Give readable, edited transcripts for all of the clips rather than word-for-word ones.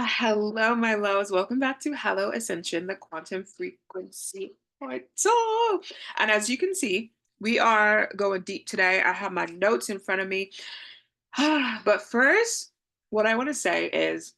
Hello, my loves. Welcome back to Hello Ascension, the quantum frequency portal. And as you can see, we are going deep today. I have my notes in front of me. But first, what I want to say is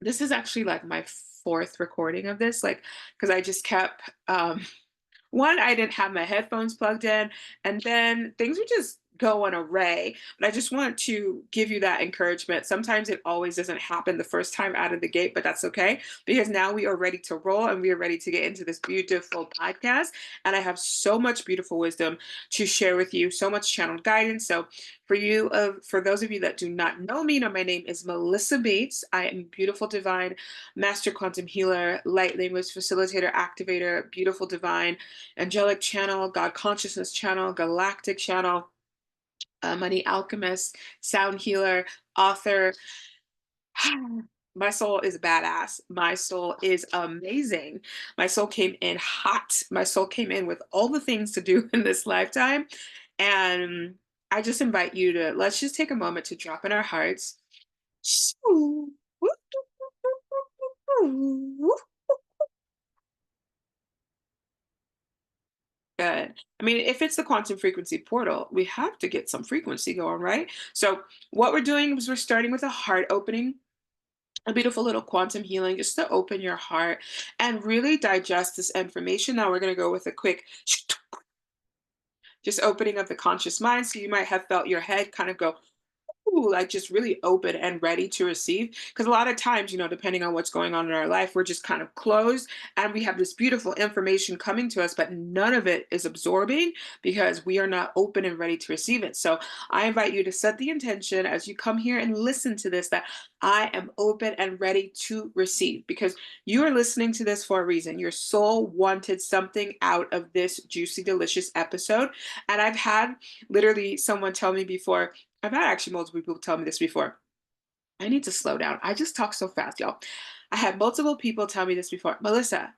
this is actually like my fourth recording of this, like, because I just kept one, I didn't have my headphones plugged in, and then things would just go an array. But I just want to give you that encouragement. Sometimes it always doesn't happen the first time out of the gate, but that's okay because now we are ready to roll and we are ready to get into this beautiful podcast. And I have so much beautiful wisdom to share with you, so much channeled guidance. So for those of you that do not know, my name is Melissa Bates. I am beautiful divine, master quantum healer, light language facilitator, activator, beautiful divine angelic channel, God consciousness channel, galactic channel, money alchemist, sound healer, author. My soul is badass. My soul is amazing. My soul came in hot. My soul came in with all the things to do in this lifetime. And I just invite you to let's just take a moment to drop in our hearts. Good. I mean, if it's the quantum frequency portal, we have to get some frequency going, right? So, what we're doing is we're starting with a heart opening, a beautiful little quantum healing, just to open your heart and really digest this information. Now, we're going to go with a quick just opening of the conscious mind. So, you might have felt your head kind of go, ooh, like just really open and ready to receive. Because a lot of times, depending on what's going on in our life, we're just kind of closed and we have this beautiful information coming to us, but none of it is absorbing because we are not open and ready to receive it. So I invite you to set the intention as you come here and listen to this that I am open and ready to receive because you are listening to this for a reason. Your soul wanted something out of this juicy, delicious episode. And I've had literally someone tell me before, I've had actually multiple people tell me this before. I need to slow down. I just talk so fast, y'all. I had multiple people tell me this before. Melissa,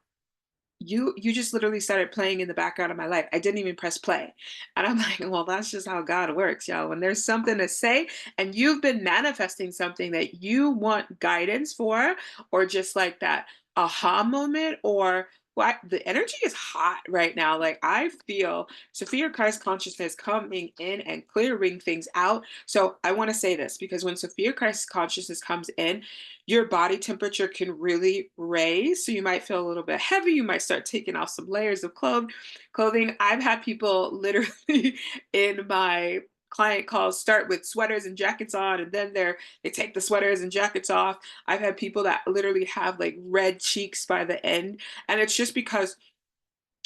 you just literally started playing in the background of my life. I didn't even press play. And I'm like, well, that's just how God works, y'all. When there's something to say and you've been manifesting something that you want guidance for, or just like that aha moment, or what the energy is hot right now. Like I feel Sophia Christ consciousness coming in and clearing things out. So I want to say this because when Sophia Christ consciousness comes in, your body temperature can really raise. So you might feel a little bit heavy. You might start taking off some layers of clothing. I've had people literally in my client calls start with sweaters and jackets on, and then they take the sweaters and jackets off. I've had people that literally have like red cheeks by the end. And it's just because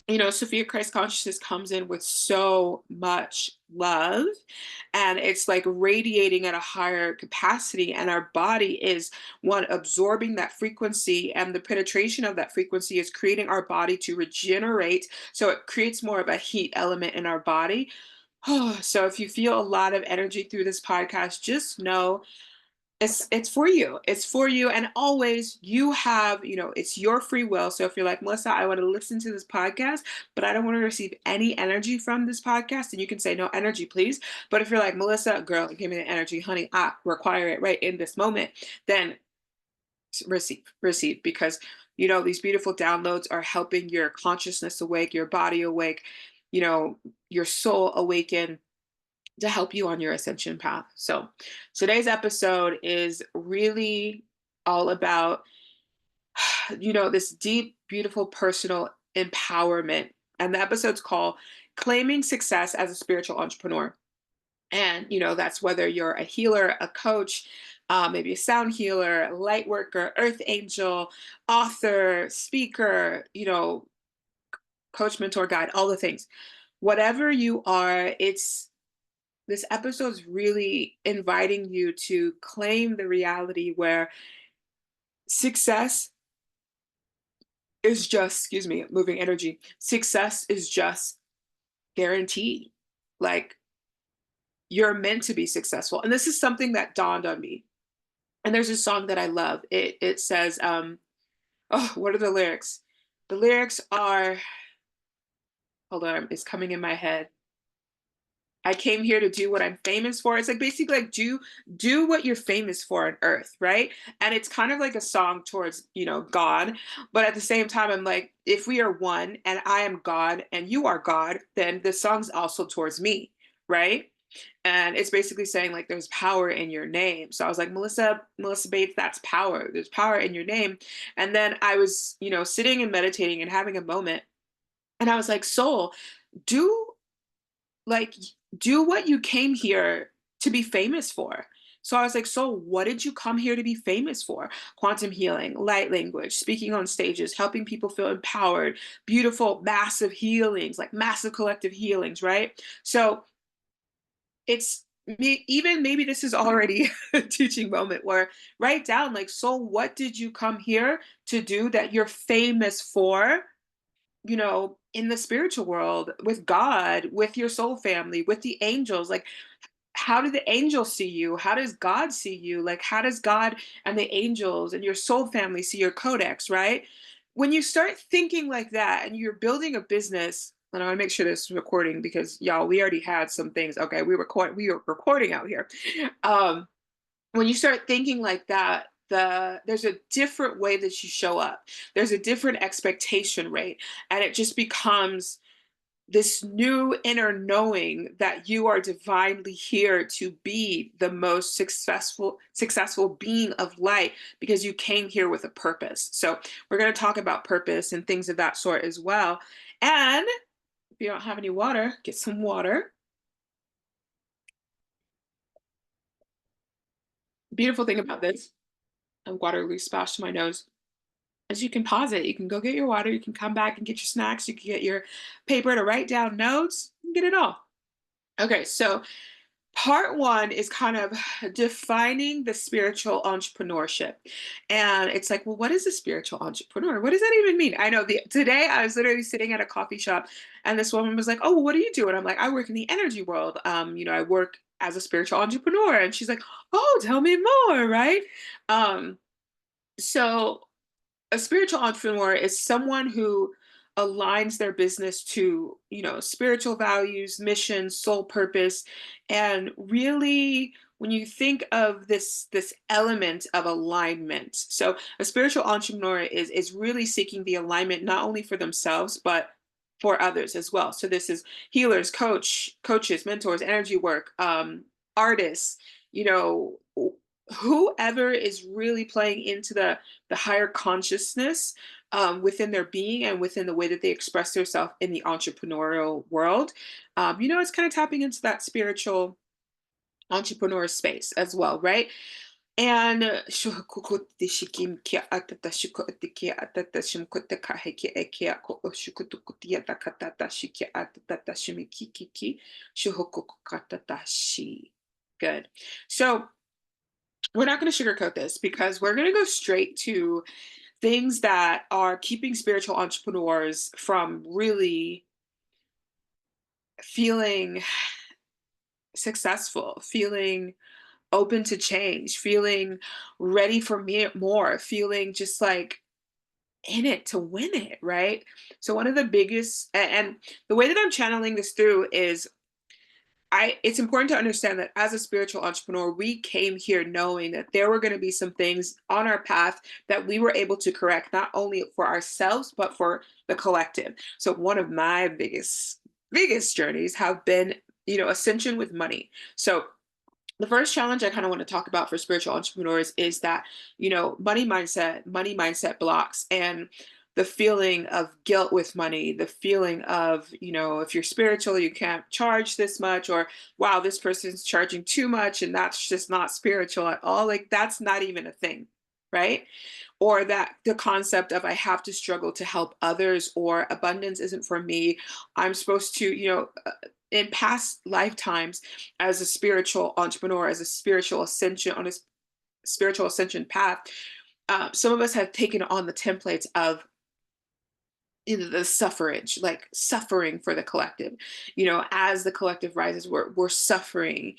Sophia Christ consciousness comes in with so much love and it's like radiating at a higher capacity. And our body is one absorbing that frequency, and the penetration of that frequency is creating our body to regenerate. So it creates more of a heat element in our body. So if you feel a lot of energy through this podcast, just know it's for you. It's for you. And always you have, it's your free will. So if you're like, Melissa, I want to listen to this podcast, but I don't want to receive any energy from this podcast, and you can say no energy, please. But if you're like, Melissa, girl, give me the energy, honey, I require it right in this moment, then receive because these beautiful downloads are helping your consciousness awake, your body awake, your soul awaken to help you on your ascension path. So today's episode is really all about, this deep, beautiful personal empowerment. And the episode's called Claiming Success as a Spiritual Entrepreneur. And, that's whether you're a healer, a coach, maybe a sound healer, light worker, earth angel, author, speaker, coach, mentor, guide, all the things. Whatever you are, this episode is really inviting you to claim the reality where success is just, excuse me, moving energy. Success is just guaranteed. Like you're meant to be successful. And this is something that dawned on me. And there's a song that I love. It says, oh, what are the lyrics? The lyrics are, hold on, it's coming in my head. I came here to do what I'm famous for. It's like basically like do what you're famous for on earth, right? And it's kind of like a song towards, God, but at the same time I'm like if we are one and I am God and you are God, then the song's also towards me, right? And it's basically saying like there's power in your name. So I was like, Melissa Bates, that's power. There's power in your name. And then I was, sitting and meditating and having a moment and I was like, soul, do like do what you came here to be famous for. So I was like, so what did you come here to be famous for? Quantum healing, light language, speaking on stages, helping people feel empowered, beautiful, massive healings, like massive collective healings, right? So it's me, even maybe this is already a teaching moment where write down like, so what did you come here to do that you're famous for? In the spiritual world, with God, with your soul family, with the angels, like how do the angels see you? How does God see you? Like how does God and the angels and your soul family see your codex, right? When you start thinking like that and you're building a business, and I want to make sure this is recording because y'all, we already had some things. Okay, we were recording out here. Um, when you start thinking like that, there's a different way that you show up. There's a different expectation rate, and it just becomes this new inner knowing that you are divinely here to be the most successful being of light because you came here with a purpose. So we're going to talk about purpose and things of that sort as well. And if you don't have any water, get some water. Beautiful thing about this, a water loose splash to my nose, is you can pause it. You can go get your water. You can come back and get your snacks. You can get your paper to write down notes. You can get it all. Okay, so part one is kind of defining the spiritual entrepreneurship. And it's like, well, what is a spiritual entrepreneur? What does that even mean? I know today I was literally sitting at a coffee shop and this woman was like, oh, well, what do you do? And I'm like, I work in the energy world. I work as a spiritual entrepreneur. And she's like, oh, tell me more, right? Um, so a spiritual entrepreneur is someone who aligns their business to spiritual values, mission, soul purpose, and really when you think of this element of alignment, so a spiritual entrepreneur is really seeking the alignment not only for themselves but for others as well. So this is healers, coaches, mentors, energy work, artists, you know whoever is really playing into the higher consciousness within their being and within the way that they express themselves in the entrepreneurial world. It's kind of tapping into that spiritual entrepreneur space as well, right? And good. So we're not going to sugarcoat this because we're going to go straight to things that are keeping spiritual entrepreneurs from really feeling successful, feeling open to change, feeling ready for more, feeling just like in it to win it, right? So one of the biggest and the way that I'm channeling this through is it's important to understand that as a spiritual entrepreneur, we came here knowing that there were going to be some things on our path that we were able to correct, not only for ourselves, but for the collective. So one of my biggest journeys have been, ascension with money. So the first challenge I kind of want to talk about for spiritual entrepreneurs is that, money mindset blocks and the feeling of guilt with money, the feeling of, if you're spiritual, you can't charge this much, or wow, this person's charging too much and that's just not spiritual at all. Like that's not even a thing, right? Or that the concept of I have to struggle to help others or abundance isn't for me. I'm supposed to, in past lifetimes as a spiritual entrepreneur, as a spiritual ascension on a spiritual ascension path, some of us have taken on the templates of the suffrage, like suffering for the collective. As the collective rises, we're suffering.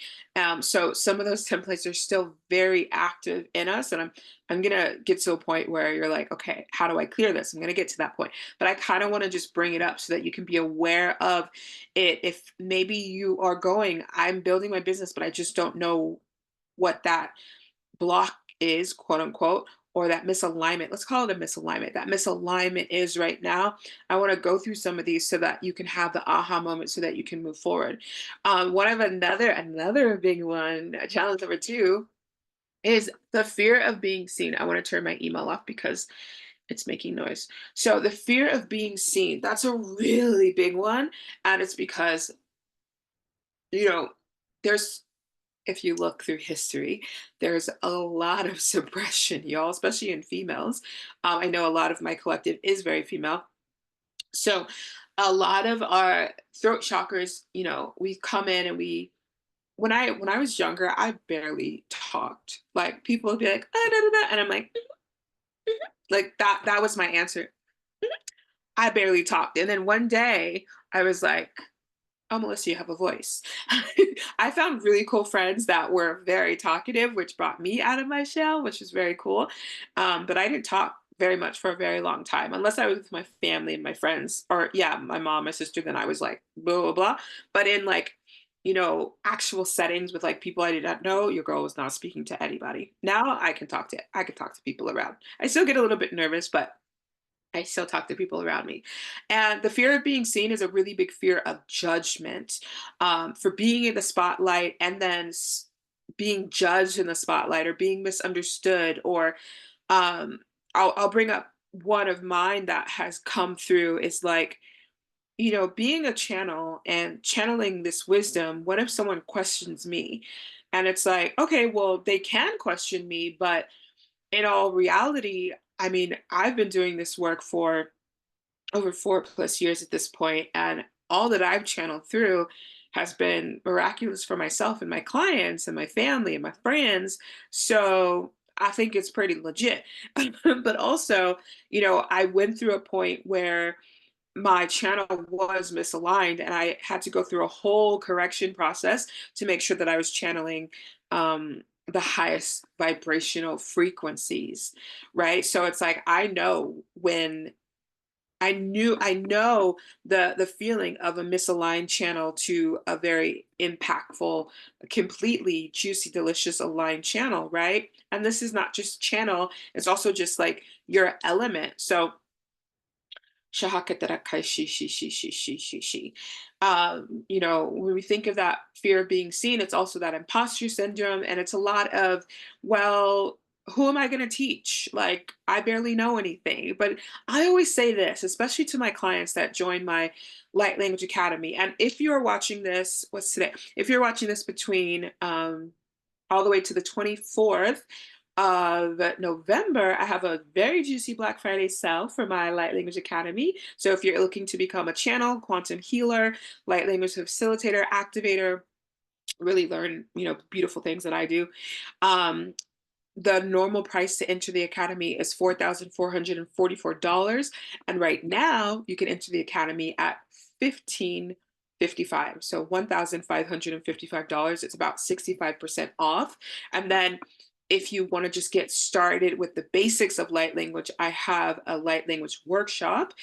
So some of those templates are still very active in us, and I'm gonna get to a point where you're like, okay, how do I clear this? I'm gonna get to that point, but I kind of want to just bring it up so that you can be aware of it. If maybe you are going, I'm building my business, but I just don't know what that block is, quote unquote, or that misalignment. Let's call it a misalignment. That misalignment is right now. I want to go through some of these so that you can have the aha moment so that you can move forward. One of another big one, challenge number two, is the fear of being seen. I want to turn my email off because it's making noise. So the fear of being seen, that's a really big one. And it's because, you know, there's if you look through history, there's a lot of suppression, y'all, especially in females. I know a lot of my collective is very female. So a lot of our throat chakras, we come in and when I was younger, I barely talked. Like people would be like, "Ah, da, da, da," and I'm like, "Mhm, mhm." Like that was my answer. "Mhm." I barely talked. And then one day I was like, oh, Melissa, you have a voice. I found really cool friends that were very talkative, which brought me out of my shell, which is very cool. But I didn't talk very much for a very long time, unless I was with my family and my friends, or yeah, my mom, my sister. Then I was like, blah, blah, blah. But in like, actual settings with like people I did not know, your girl was not speaking to anybody. Now I can talk to people around. I still get a little bit nervous, but I still talk to people around me. And the fear of being seen is a really big fear of judgment, for being in the spotlight and then being judged in the spotlight or being misunderstood. Or um, I'll bring up one of mine that has come through is like, being a channel and channeling this wisdom. What if someone questions me? And it's like, okay, well, they can question me, but in all reality, I mean, I've been doing this work for over 4+ years at this point, and all that I've channeled through has been miraculous for myself and my clients and my family and my friends. So I think it's pretty legit. But also, I went through a point where my channel was misaligned and I had to go through a whole correction process to make sure that I was channeling the highest vibrational frequencies, right? So it's like I know the feeling of a misaligned channel to a very impactful, completely juicy, delicious aligned channel, right? And this is not just channel, it's also just like your element. So Shahakataraka shi shi shi shi shi shi shi. When we think of that fear of being seen, it's also that imposter syndrome, and it's a lot of, well, who am I going to teach? Like, I barely know anything. But I always say this, especially to my clients that join my Light Language Academy. And if you're watching this, what's today? If you're watching this between all the way to the 24th of November, I have a very juicy Black Friday sale for my Light Language Academy. So if you're looking to become a channel, quantum healer, light language facilitator, activator, really learn, beautiful things that I do. Um, the normal price to enter the academy is $4,444. And right now you can enter the academy at 1555. So $1,555. It's about 65% off. And then if you want to just get started with the basics of light language, I have a light language workshop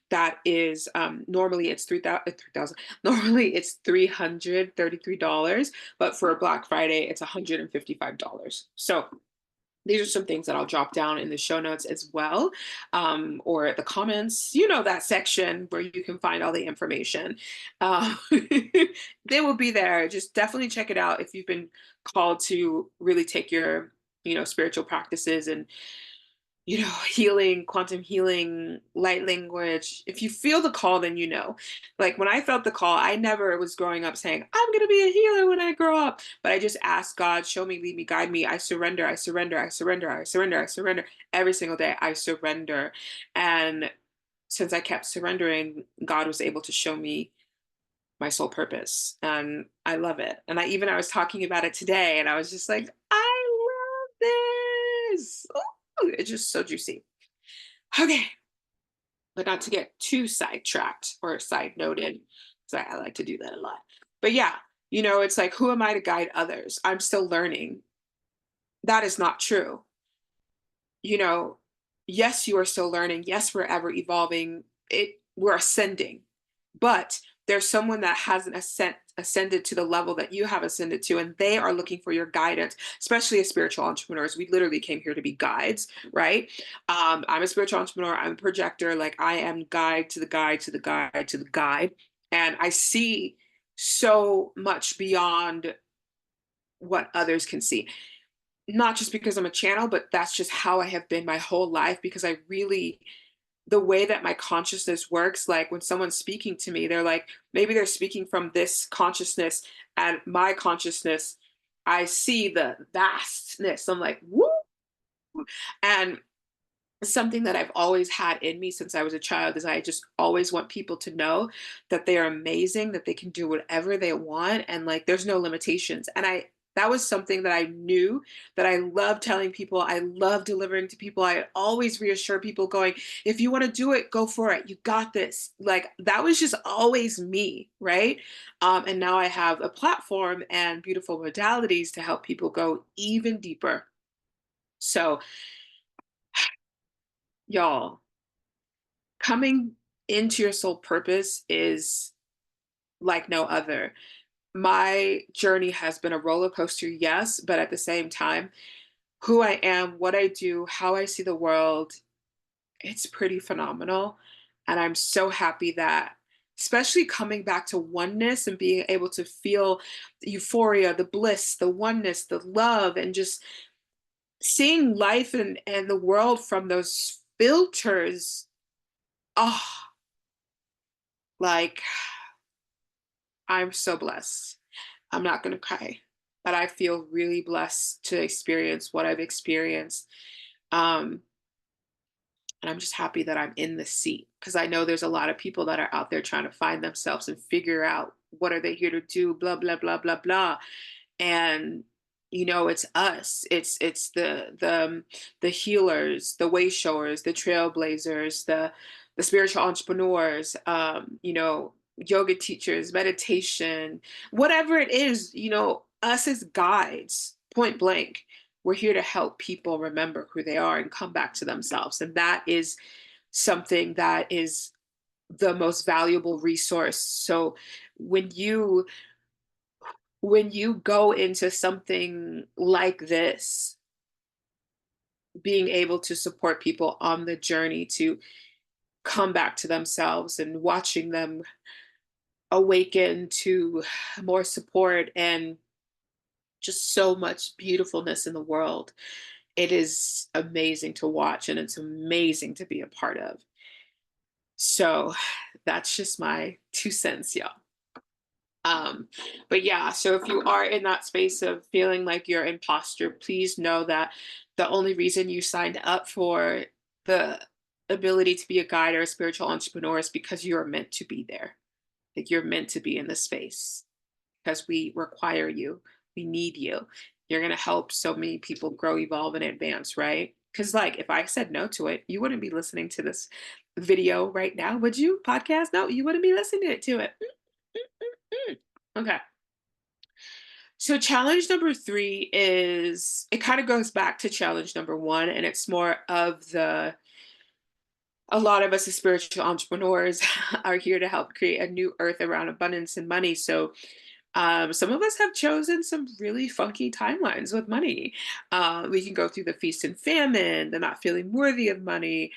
that is normally it's 3,000. Normally it's $333, but for Black Friday it's $155. So these are some things that I'll drop down in the show notes as well, or the comments, that section where you can find all the information. They will be there. Just definitely check it out if you've been called to really take your, spiritual practices and healing, quantum healing, light language. If you feel the call, then Like when I felt the call, I never was growing up saying, I'm going to be a healer when I grow up. But I just asked God, show me, lead me, guide me. I surrender, I surrender, I surrender, I surrender, I surrender. Every single day, I surrender. And since I kept surrendering, God was able to show me my soul purpose. And I love it. And I was talking about it today and I was just like, I love this. Ooh, it's just so juicy. Okay. but not to get too sidetracked or side noted, because I like to do that a lot. But yeah, it's like, who am I to guide others? I'm still learning. That is not true. you know, yes, you are still learning. Yes, we're ever evolving. We're ascending, but there's someone that hasn't ascended to the level that you have ascended to, and they are looking for your guidance, especially as spiritual entrepreneurs. We literally came here to be guides, right? I'm a spiritual entrepreneur. I'm a projector. Like, I am guide to the guide to the guide to the guide. And I see so much beyond what others can see, not just because I'm a channel, but that's just how I have been my whole life. Because I really, the way that my consciousness works, like when someone's speaking to me, they're like, maybe they're speaking from this consciousness, and my consciousness, I see the vastness. I'm like, woo. And something that I've always had in me since I was a child is I just always want people to know that they are amazing, that they can do whatever they want, and like there's no limitations. And that was something that I knew, that I love telling people. I love delivering to people. I always reassure people, going, if you want to do it, go for it. You got this. Like, that was just always me, right? And now I have a platform and beautiful modalities to help people go even deeper. So, y'all, coming into your soul purpose is like no other. My journey has been a roller coaster, yes, but at the same time, who I am, what I do, how I see the world, it's pretty phenomenal. And I'm so happy that, especially coming back to oneness and being able to feel the euphoria, the bliss, the oneness, the love, and just seeing life and the world from those filters. Oh, like, I'm so blessed. I'm not going to cry, but I feel really blessed to experience what I've experienced. Um, and I'm just happy that I'm in the seat, because I know there's a lot of people that are out there trying to find themselves and figure out what are they here to do, blah, blah, blah, blah, blah. And it's us. It's the healers, the way showers, the trailblazers, the spiritual entrepreneurs, yoga teachers, meditation, whatever it is, us as guides, point blank, we're here to help people remember who they are and come back to themselves. And that is something that is the most valuable resource. So when you when you go into something like this, being able to support people on the journey to come back to themselves and watching them awaken to more support and just so much beautifulness in the world, it is amazing to watch, and it's amazing to be a part of. So that's just my 2 cents, y'all. Um, but yeah, so if you are in that space of feeling like you're imposter, please know that the only reason you signed up for the ability to be a guide or a spiritual entrepreneur is because you're meant to be there. Like, you're meant to be in the space because we require you. We need you. You're going to help so many people grow, evolve, and advance, right? Because, like, if I said no to it, you wouldn't be listening to this video right now, would you? Podcast? No, you wouldn't be listening to it. Okay. So challenge number 3 is, it kind of goes back to challenge number 1, and it's more of a lot of us as spiritual entrepreneurs are here to help create a new earth around abundance and money. So some of us have chosen some really funky timelines with money. We can go through the feast and famine, the not feeling worthy of money,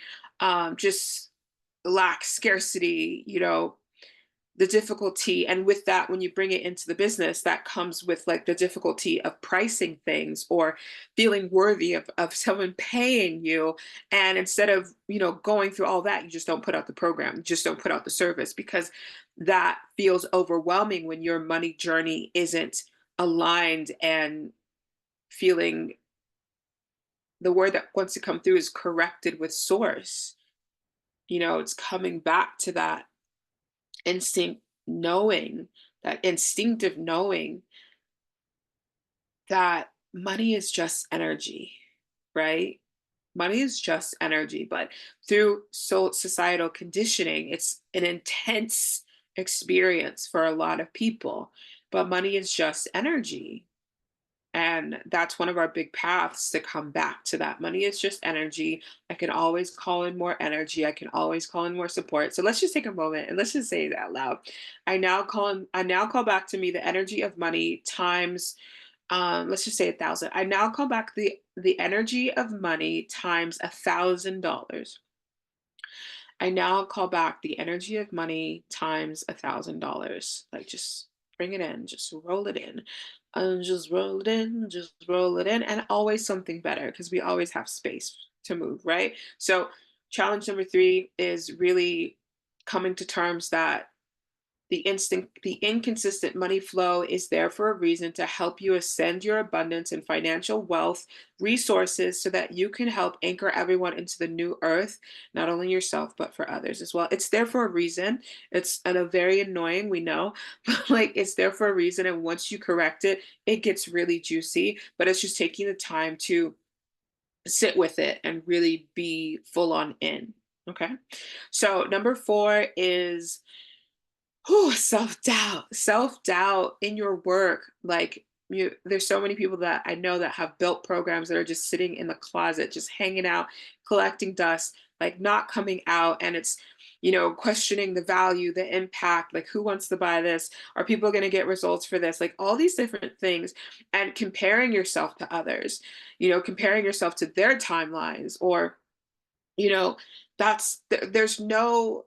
just lack, scarcity, the difficulty. And with that, when you bring it into the business, that comes with like the difficulty of pricing things or feeling worthy of someone paying you. And instead of, going through all that, you just don't put out the program, you just don't put out the service, because that feels overwhelming when your money journey isn't aligned and feeling, the word that wants to come through is corrected with source. It's coming back to that instinct knowing, that instinctive knowing that money is just energy, right? Money is just energy, but through societal conditioning, it's an intense experience for a lot of people. But money is just energy. And that's one of our big paths to come back to that. Money is just energy. I can always call in more energy. I can always call in more support. So let's just take a moment and let's just say it out loud. I now call back to me the energy of money times let's just say 1,000. I now call back the energy of money times $1,000. I now call back the energy of money times $1,000. Like just bring it in, just roll it in, and just roll it in, just roll it in, and always something better because we always have space to move, right? So challenge number three is really coming to terms that the inconsistent money flow is there for a reason to help you ascend your abundance and financial wealth resources so that you can help anchor everyone into the new earth, not only yourself, but for others as well. It's there for a reason. It's a very annoying, we know, but like it's there for a reason. And once you correct it, it gets really juicy, but it's just taking the time to sit with it and really be full on in. Okay. So number four is self-doubt. Self-doubt in your work. Like there's so many people that I know that have built programs that are just sitting in the closet, just hanging out, collecting dust, like not coming out. And it's, questioning the value, the impact, like who wants to buy this? Are people going to get results for this? Like all these different things and comparing yourself to others, comparing yourself to their timelines or you know there's no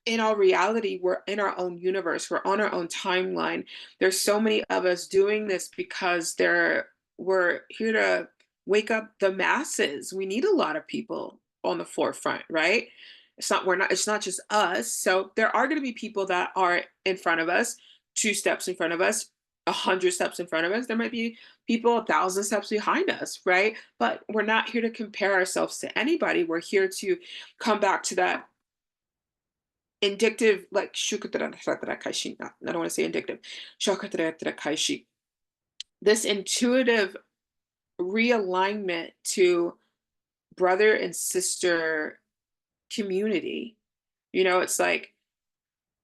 in all reality, we're in our own universe, we're on our own timeline. There's so many of us doing this because we're here to wake up the masses. We need a lot of people on the forefront, right? It's not just us. So there are going to be people that are in front of us, 2 steps in front of us, 100 steps in front of us. There might be people 1,000 steps behind us, right? But we're not here to compare ourselves to anybody. We're here to come back to that indicative, like I don't want to say indicative. This intuitive realignment to brother and sister community. It's like,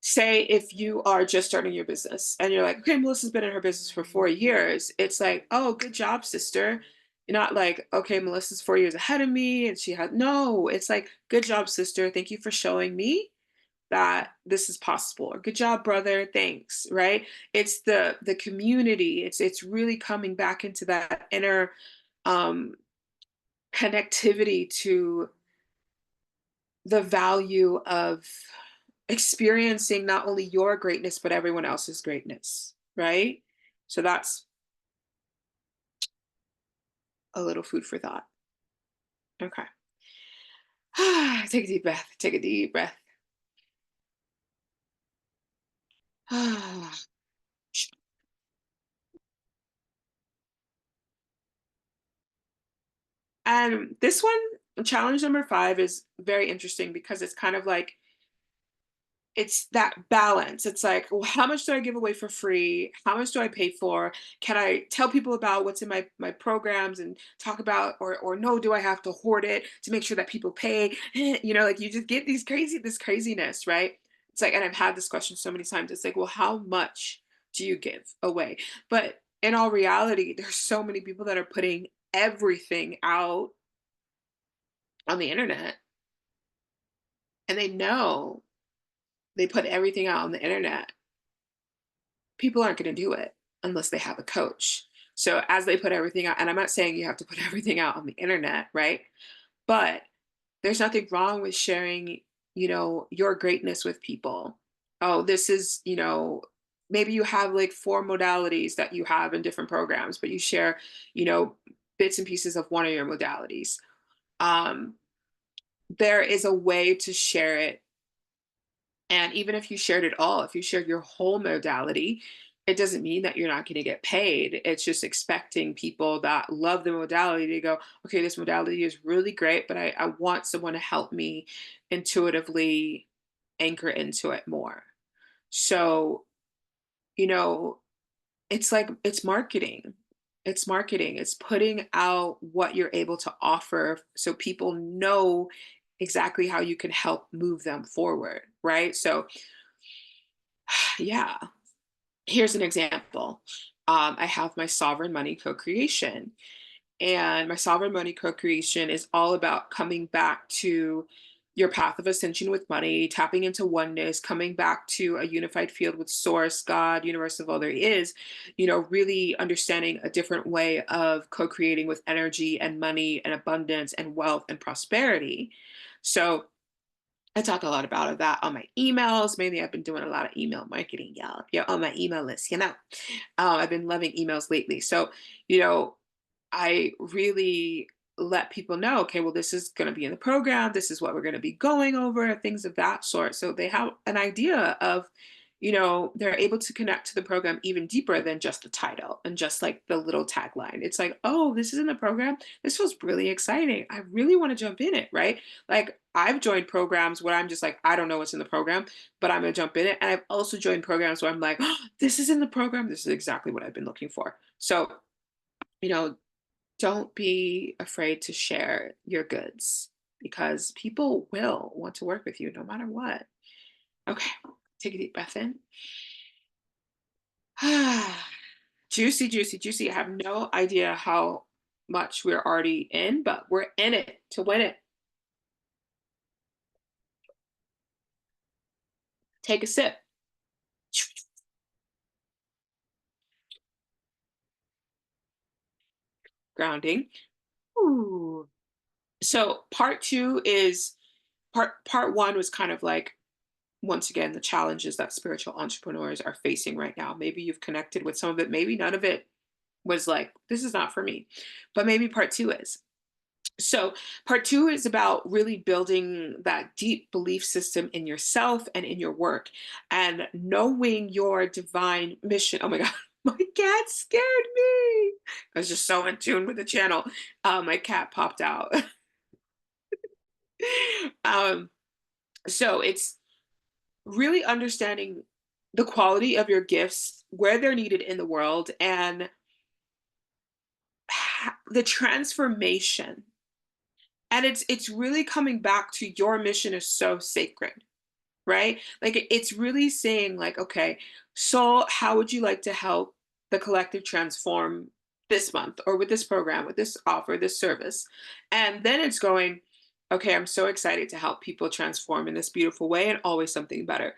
say if you are just starting your business and you're like, okay, Melissa's been in her business for 4 years. It's like, oh, good job, sister. You're not like, okay, Melissa's 4 years ahead of me and she had no, it's like, good job, sister. Thank you for showing me that this is possible, or good job, brother, thanks, right? It's the community. It's really coming back into that inner um connectivity to the value of experiencing not only your greatness but everyone else's greatness, right? So that's a little food for thought. Okay. Take a deep breath, take a deep breath. And this one, challenge number five, is very interesting because it's kind of like it's that balance. It's like, well, how much do I give away for free? How much do I pay for? Can I tell people about what's in my programs and talk about, or no, do I have to hoard it to make sure that people pay? Like you just get this craziness, right? It's like, and I've had this question so many times. It's like, well, how much do you give away? But in all reality, there's so many people that are putting everything out on the internet, and they know they put everything out on the internet, people aren't going to do it unless they have a coach. So as they put everything out, and I'm not saying you have to put everything out on the internet, right? But there's nothing wrong with sharing, your greatness with people. Oh, this is, maybe you have like 4 modalities that you have in different programs, but you share, you know, bits and pieces of one of your modalities. Um, there is a way to share it. And even if you shared it all, if you shared your whole modality, it doesn't mean that you're not going to get paid. It's just expecting people that love the modality to go, okay, this modality is really great, but I want someone to help me intuitively anchor into it more. So, you know, it's like it's marketing. It's marketing. It's putting out what you're able to offer so people know exactly how you can help move them forward, right? So, yeah, here's an example. I have my sovereign money co-creation. And my sovereign money co-creation is all about coming back to your path of ascension with money, tapping into oneness, coming back to a unified field with source, God, universe of all there is, really understanding a different way of co-creating with energy and money and abundance and wealth and prosperity. So I talk a lot about that on my emails. Mainly, I've been doing a lot of email marketing, y'all. If you're on my email list, I've been loving emails lately. So, you know, I really let people know, okay, well, this is going to be in the program. This is what we're going to be going over, things of that sort. So they have an idea of, they're able to connect to the program even deeper than just the title and just like the little tagline. It's like, oh, this is in the program. This feels really exciting. I really want to jump in it, right? Like I've joined programs where I'm just like, I don't know what's in the program, but I'm going to jump in it. And I've also joined programs where I'm like, oh, this is in the program. This is exactly what I've been looking for. So, you know, don't be afraid to share your goods because people will want to work with you no matter what. Okay, take a deep breath in. Juicy, juicy, juicy. I have no idea how much we're already in, but we're in it to win it. Take a sip. Grounding. Ooh. So part one was kind of like once again the challenges that spiritual entrepreneurs are facing right now. Maybe you've connected with some of it, maybe none of it was like, this is not for me. But maybe part two is. So, part two is about really building that deep belief system in yourself and in your work and knowing your divine mission. Oh my God, my cat scared me. I was just so in tune with the channel. My cat popped out. um, so, it's really understanding the quality of your gifts, where they're needed in the world, and the transformation. And it's really coming back to your mission is so sacred, right? Like it's really saying like, okay, so how would you like to help the collective transform this month or with this program, with this offer, this service? And then it's going, okay, I'm so excited to help people transform in this beautiful way and always something better.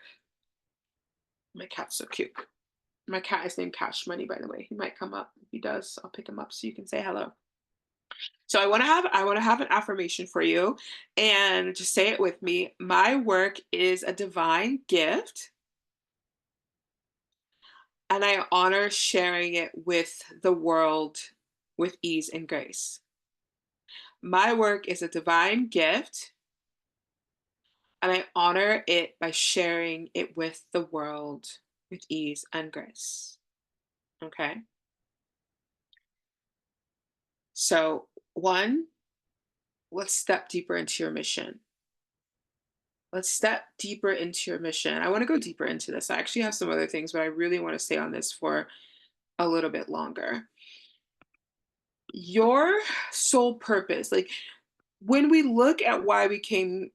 My cat's so cute. My cat is named Cash Money, by the way. He might come up. If he does, I'll pick him up so you can say hello. So I want to have an affirmation for you and just say it with me. My work is a divine gift and I honor sharing it with the world with ease and grace. My work is a divine gift and I honor it by sharing it with the world with ease and grace. Okay? So, one, let's step deeper into your mission. Let's step deeper into your mission. I want to go deeper into this. I actually have some other things, but I really want to stay on this for a little bit longer. Your sole purpose, like when we look at why we came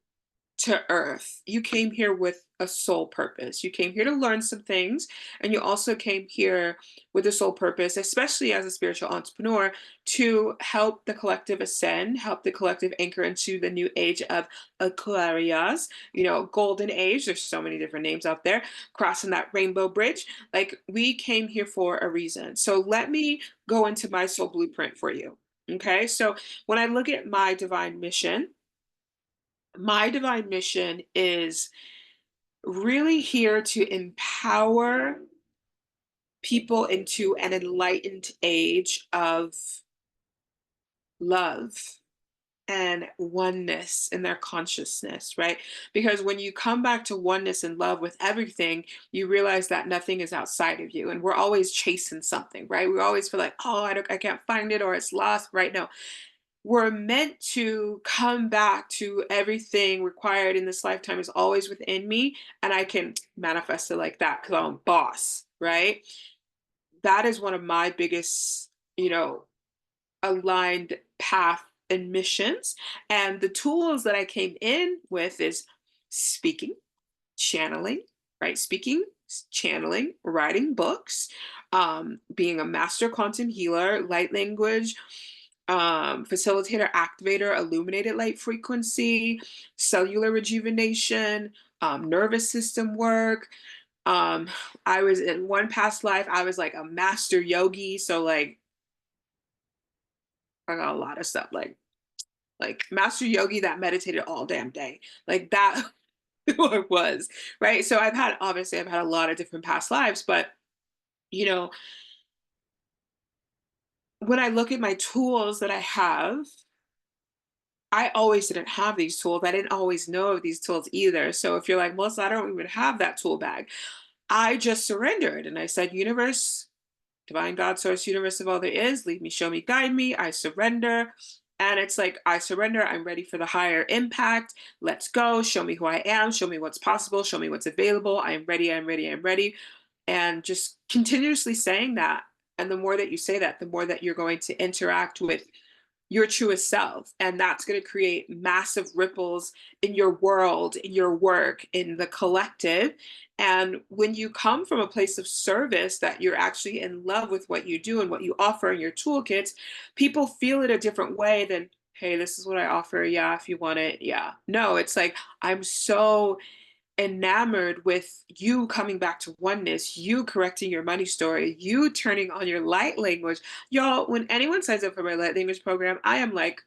to earth. You came here with a sole purpose. You came here to learn some things, and you also came here with a sole purpose, especially as a spiritual entrepreneur, to help the collective ascend, help the collective anchor into the new age of Aquarius, golden age. There's so many different names out there, crossing that rainbow bridge. Like we came here for a reason. So let me go into my soul blueprint for you. Okay. So when I look at my divine mission is really here to empower people into an enlightened age of love and oneness in their consciousness, right? Because when you come back to oneness and love with everything, you realize that nothing is outside of you. And we're always chasing something, right? We always feel like, oh, I can't find it or it's lost, right? No, we're meant to come back to everything required in this lifetime is always within me and I can manifest it like that because I'm a boss, right? That is one of my biggest you know, aligned path and missions. And the tools that I came in with is speaking, channeling, right? Speaking, channeling, writing books, being a master quantum healer, light language, facilitator, activator, illuminated light frequency, cellular rejuvenation, nervous system work. Um, I was in one past life, I was like a master yogi. So like I got a lot of stuff like master yogi that meditated all damn day. Like that what it was, right? So I've had a lot of different past lives, but you know, when I look at my tools that I have, I always didn't have these tools. I didn't always know of these tools either. So if you're like, Melissa, I don't even have that tool bag, I just surrendered and I said, universe, divine God, source, universe of all there is, lead me, show me, guide me. I surrender. And it's like, I surrender. I'm ready for the higher impact. Let's go. Show me who I am. Show me what's possible. Show me what's available. I am ready. I'm ready. I'm ready. And just continuously saying that. And the more that you say that, the more that you're going to interact with your truest self. And that's going to create massive ripples in your world, in your work, in the collective. And when you come from a place of service, that you're actually in love with what you do and what you offer in your toolkits, people feel it a different way than, hey, this is what I offer. Yeah, if you want it. Yeah. No, it's like, I'm so enamored with you coming back to oneness, you correcting your money story, you turning on your light language. Y'all, when anyone signs up for my light language program, I am like,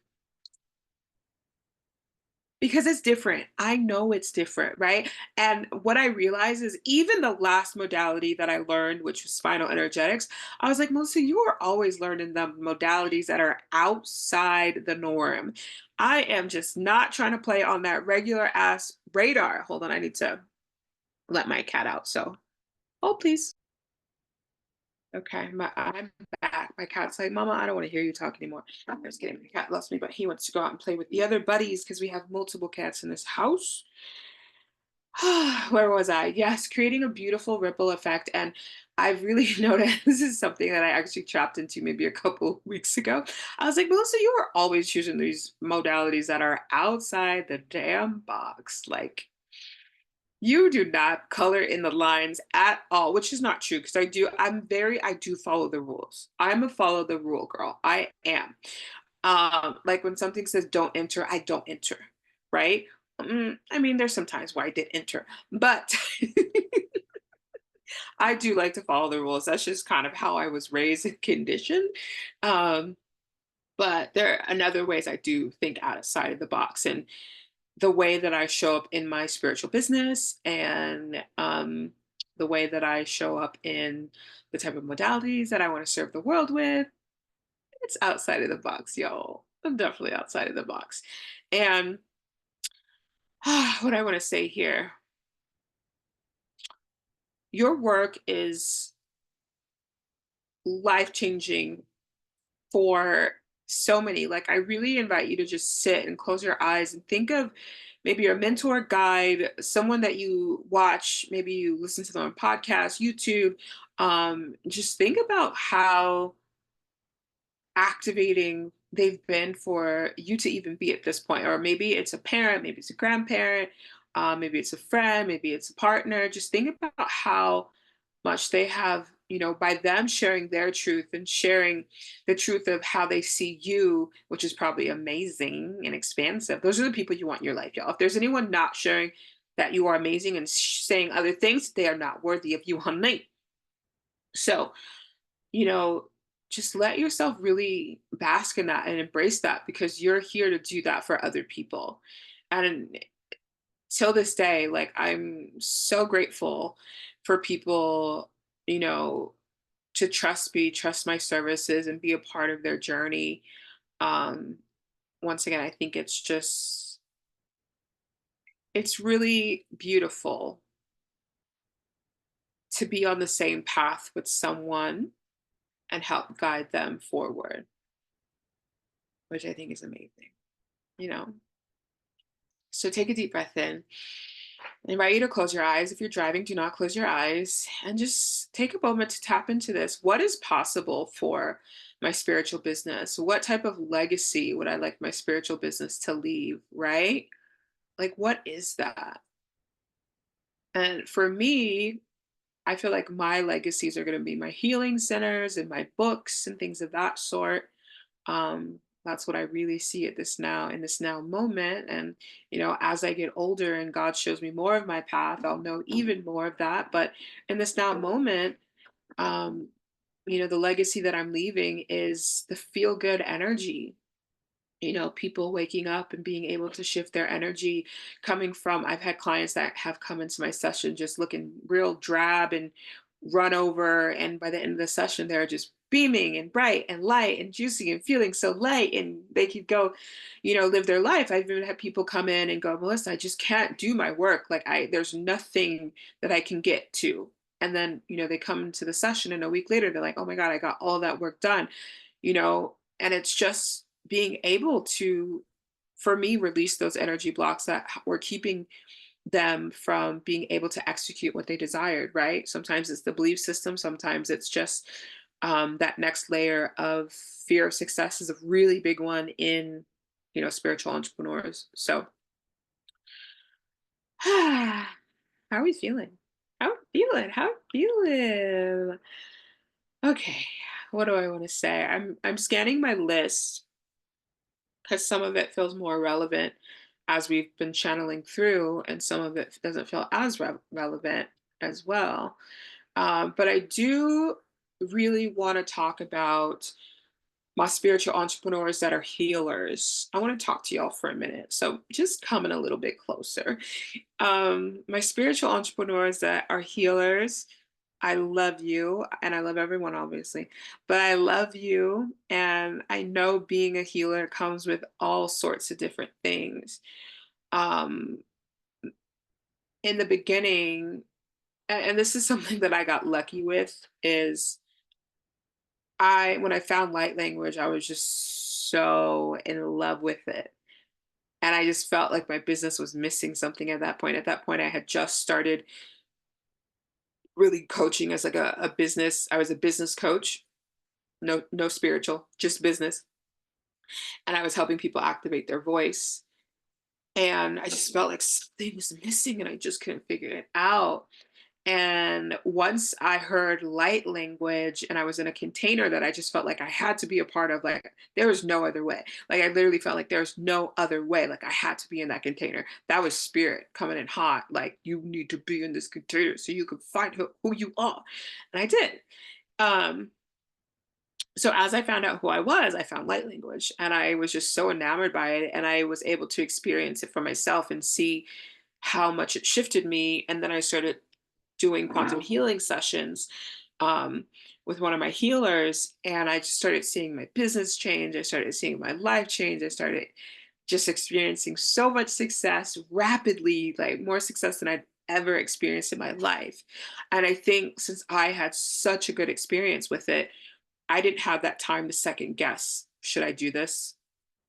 because it's different. I know it's different, right? And what I realize is even the last modality that I learned, which was spinal energetics, I was like, Melissa, you are always learning the modalities that are outside the norm. I am just not trying to play on that regular ass radar. Hold on, I need to let my cat out. So, oh, please. Okay, I'm back. My cat's like, Mama, I don't want to hear you talk anymore. I'm just kidding. My cat loves me, but he wants to go out and play with the other buddies because we have multiple cats in this house. Where was I? Yes, creating a beautiful ripple effect. And I've really noticed this is something that I actually trapped into maybe a couple weeks ago. I was like, Melissa, you are always choosing these modalities that are outside the damn box. Like, you do not color in the lines at all, which is not true because I do follow the rules. I'm a follow the rule girl. I am. Like when something says don't enter, I don't enter, right? I mean, there's some times where I did enter, but I do like to follow the rules. That's just kind of how I was raised and conditioned. Um, but there are another ways I do think outside of the box. And the way that I show up in my spiritual business and the way that I show up in the type of modalities that I want to serve the world with, it's outside of the box, y'all. I'm definitely outside of the box. And what I want to say here, your work is life changing for so many. Like, I really invite you to just sit and close your eyes and think of maybe your mentor, guide, someone that you watch, maybe you listen to them on podcasts, YouTube. Just think about how activating they've been for you to even be at this point. Or maybe it's a parent, maybe it's a grandparent, maybe it's a friend, maybe it's a partner. Just think about how much they have, by them sharing their truth and sharing the truth of how they see you, which is probably amazing and expansive. Those are the people you want in your life, y'all. If there's anyone not sharing that you are amazing and saying other things, they are not worthy of you, honey. So, you know, just let yourself really bask in that and embrace that because you're here to do that for other people. And till this day, like I'm so grateful for people, you know, to trust me, trust my services and be a part of their journey. Um, Once again, I think it's really beautiful to be on the same path with someone and help guide them forward, which I think is amazing, you know? So take a deep breath in I invite you to close your eyes. If you're driving, do not close your eyes and just take a moment to tap into this. What is possible for my spiritual business? What type of legacy would I like my spiritual business to leave, right? Like, what is that? And for me, I feel like my legacies are going to be my healing centers and my books and things of that sort. That's what I really see at this now in this now moment. And, as I get older and God shows me more of my path, I'll know even more of that. But in this now moment, um, the legacy that I'm leaving is the feel good energy. People waking up and being able to shift their energy coming from, I've had clients that have come into my session just looking real drab and run over. And by the end of the session, they're just beaming and bright and light and juicy and feeling so light. And they could go, live their life. I've even had people come in and go, Melissa, I just can't do my work. Like there's nothing that I can get to. And then, they come to the session and a week later, they're like, oh my God, I got all that work done, and it's just being able to, for me, release those energy blocks that were keeping them from being able to execute what they desired, right? Sometimes it's the belief system, sometimes it's just that next layer of fear of success is a really big one in, spiritual entrepreneurs. So, how are we feeling? How are we feeling? How are we feeling? Okay, what do I want to say? I'm scanning my list because some of it feels more relevant as we've been channeling through, and some of it doesn't feel as relevant as well. But I do really want to talk about my spiritual entrepreneurs that are healers. I want to talk to y'all for a minute. So just coming a little bit closer. My spiritual entrepreneurs that are healers, I love you and I love everyone, obviously, but I love you. And I know being a healer comes with all sorts of different things. Um, in the beginning, and this is something that I got lucky with, is when I found light language, I was just so in love with it. And I just felt like my business was missing something at that point. At that point, I had just started really coaching as like a business. I was a business coach, no spiritual, just business. And I was helping people activate their voice. And I just felt like something was missing and I just couldn't figure it out. And once I heard light language and I was in a container that I just felt like I had to be a part of, like there was no other way. Like I literally felt like there's no other way. Like I had to be in that container. That was spirit coming in hot. Like you need to be in this container so you can find who you are. And I did. Um, so as I found out who I found light language and I was just so enamored by it. And I was able to experience it for myself and see how much it shifted me. And then I started doing quantum healing sessions um, with one of my healers, and I just started seeing my business change. I started seeing my life change. I started just experiencing so much success rapidly, like more success than I'd ever experienced in my life. And I think since I had such a good experience with it, I didn't have that time to second guess, should I do this?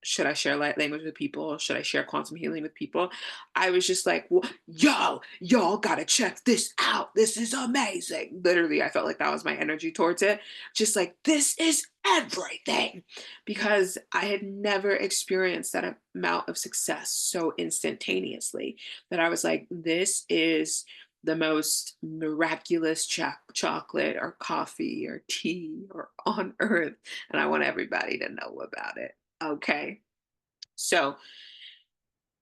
Should I share light language with people? Should I share quantum healing with people? I was just like, well, y'all gotta check this out. This is amazing. Literally, I felt like that was my energy towards it. Just like, this is everything. Because I had never experienced that amount of success so instantaneously that I was like, this is the most miraculous chocolate or coffee or tea or on earth. And I want everybody to know about it. Okay. So,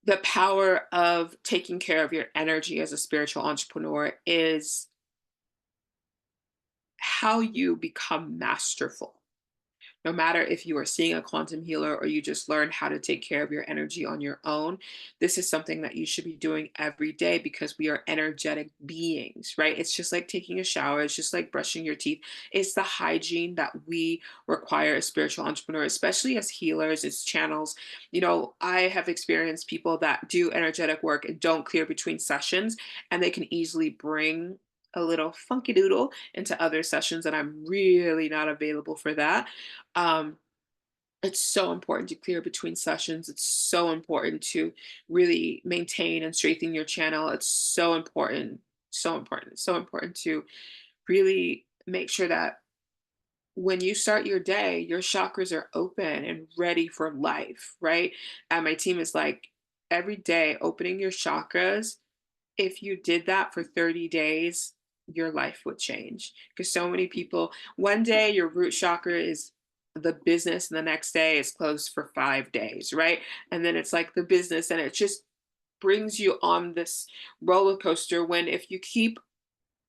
the power of taking care of your energy as a spiritual entrepreneur is how you become masterful. No matter if you are seeing a quantum healer or you just learn how to take care of your energy on your own, this is something that you should be doing every day because we are energetic beings, right? It's just like taking a shower, it's just like brushing your teeth. It's the hygiene that we require as spiritual entrepreneurs, especially as healers, as channels. I have experienced people that do energetic work and don't clear between sessions, and they can easily bring a little funky doodle into other sessions, and I'm really not available for that. um, It's so important to clear between sessions. It's so important to really maintain and strengthen your channel. It's so important, so important, so important to really make sure that when you start your day, your chakras are open and ready for life, right? And my team is like, every day opening your chakras, if you did that for 30 days, your life would change. Because so many people, one day your root chakra is the business, and the next day is closed for 5 days, right? And then it's like the business, and it just brings you on this roller coaster. When if you keep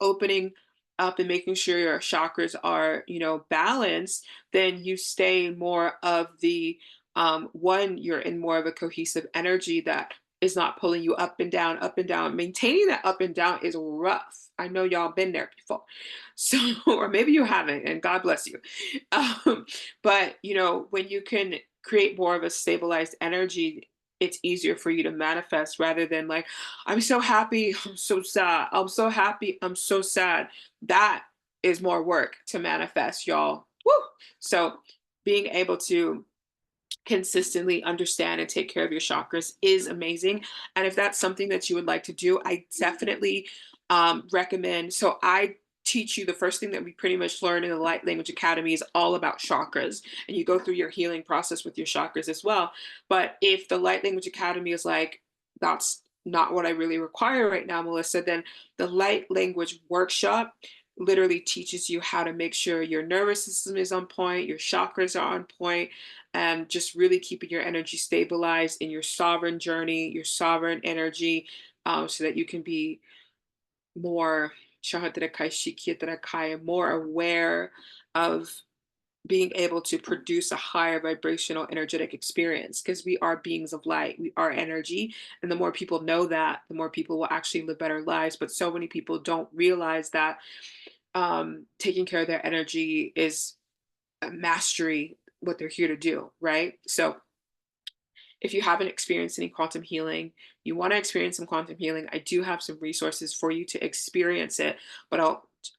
opening up and making sure your chakras are, balanced, then you stay more of the one, you're in more of a cohesive energy that is not pulling you up and down, up and down. Maintaining that up and down is rough. I know y'all been there before. So, or maybe you haven't, and God bless you. But when you can create more of a stabilized energy, it's easier for you to manifest rather than like, I'm so happy, I'm so sad. I'm so happy, I'm so sad. That is more work to manifest, y'all. Woo! So being able to consistently understand and take care of your chakras is amazing. And if that's something that you would like to do, I definitely recommend. So I teach you the first thing that we pretty much learn in the Light Language Academy is all about chakras. And you go through your healing process with your chakras as well. But if the Light Language Academy is like, that's not what I really require right now, Melissa, then the Light Language Workshop literally teaches you how to make sure your nervous system is on point, your chakras are on point, and just really keeping your energy stabilized in your sovereign journey, your sovereign energy, so that you can be more more aware of being able to produce a higher vibrational energetic experience, because we are beings of light, we are energy. And the more people know that, the more people will actually live better lives. But so many people don't realize that taking care of their energy is a mastery, what they're here to do, right? So if you haven't experienced any quantum healing, you want to experience some quantum healing, I do have some resources for you to experience it, but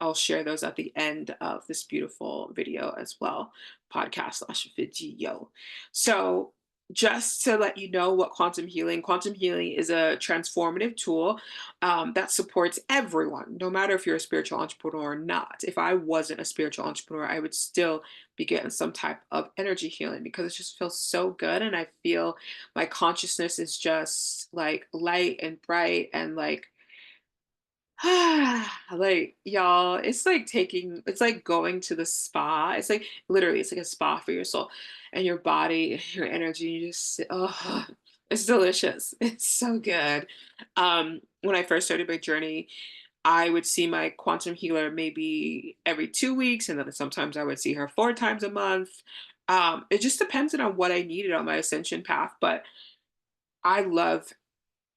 I'll share those at the end of this beautiful video as well, podcast/video. So just to let you know what quantum healing is a transformative tool that supports everyone, no matter if you're a spiritual entrepreneur or not. If I wasn't a spiritual entrepreneur, I would still be getting some type of energy healing because it just feels so good. And I feel my consciousness is just like light and bright and like like y'all, it's like going to the spa. It's like literally it's like a spa for your soul and your body, your energy. You just oh, it's delicious. It's so good. When I first started my journey, I would see my quantum healer maybe every 2 weeks, and then sometimes I would see her 4 times a month. It just depended on what I needed on my ascension path. But I love,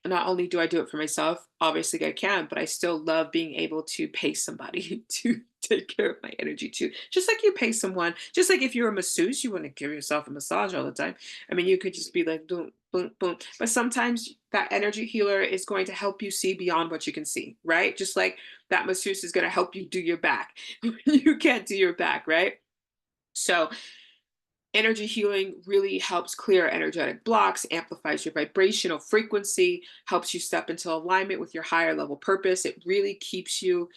not only do I do it for myself, obviously I can, but I still love being able to pay somebody to take care of my energy too. Just like you pay someone, just like if you're a masseuse, you wouldn't give yourself a massage all the time. I mean, you could just be like, boom, boom, boom. But sometimes that energy healer is going to help you see beyond what you can see, right? Just like that masseuse is going to help you do your back. You can't do your back, right? So energy healing really helps clear energetic blocks, amplifies your vibrational frequency, helps you step into alignment with your higher level purpose. It really keeps you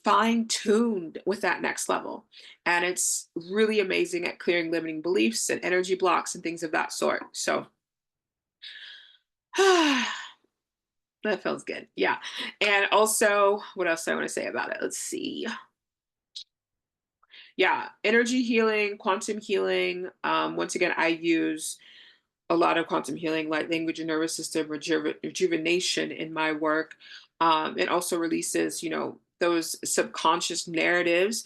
fine tuned with that next level. And it's really amazing at clearing limiting beliefs and energy blocks and things of that sort. So that feels good. Yeah. And also, what else do I want to say about it? Let's see. Yeah, energy healing, quantum healing. Once again, I use a lot of quantum healing, light language and nervous system rejuvenation in my work. It also releases, those subconscious narratives,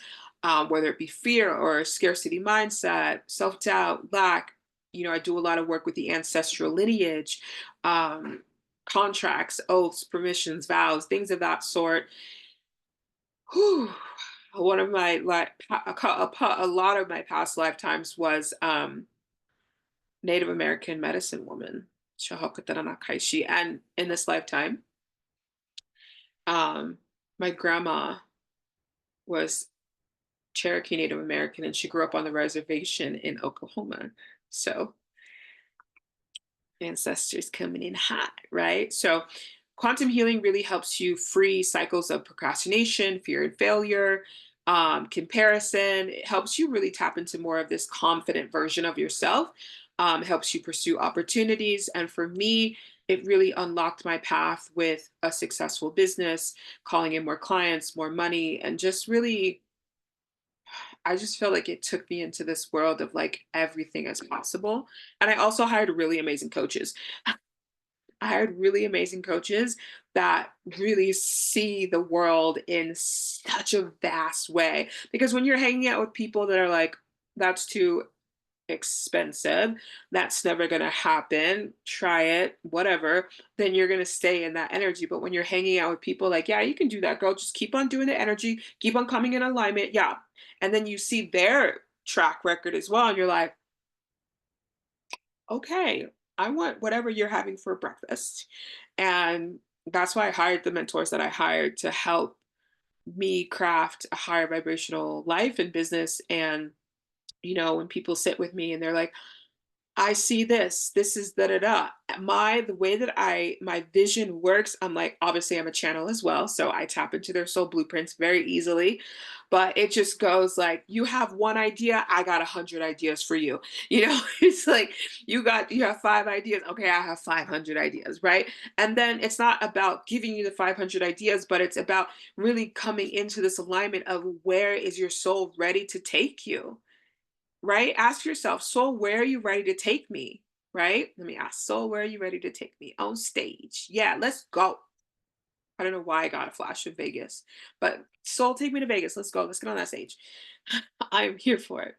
whether it be fear or scarcity mindset, self doubt, lack. I do a lot of work with the ancestral lineage, um, contracts, oaths, permissions, vows, things of that sort. Whew. One of my a lot of my past lifetimes was Native American medicine woman, Shahokutarana Kaishi. And in this lifetime, um, my grandma was Cherokee Native American, and she grew up on the reservation in Oklahoma. So ancestors coming in hot, right? So quantum healing really helps you free cycles of procrastination, fear and failure, comparison. It helps you really tap into more of this confident version of yourself. Helps you pursue opportunities. And for me, it really unlocked my path with a successful business, calling in more clients, more money, and just really, I just felt like it took me into this world of like everything is possible. And I also hired really amazing coaches. I hired really amazing coaches that really see the world in such a vast way. Because when you're hanging out with people that are like, that's too expensive, that's never going to happen, try it, whatever, then you're going to stay in that energy. But when you're hanging out with people like, yeah, you can do that, girl, just keep on doing the energy, keep on coming in alignment. Yeah. And then you see their track record as well. And you're like, okay, I want whatever you're having for breakfast. And that's why I hired the mentors that I hired to help me craft a higher vibrational life and business. And, when people sit with me and they're like, I see this. This is da da da. The way that my vision works, I'm like, obviously I'm a channel as well. So I tap into their soul blueprints very easily. But it just goes like, you have one idea, I got 100 ideas for you. It's like you have 5 ideas. Okay, I have 500 ideas, right? And then it's not about giving you the 500 ideas, but it's about really coming into this alignment of where is your soul ready to take you, right? Ask yourself, soul, where are you ready to take me? Right? Let me ask, soul, where are you ready to take me? On stage. Yeah, let's go. I don't know why I got a flash of Vegas, but soul, take me to Vegas. Let's go. Let's get on that stage. I'm here for it.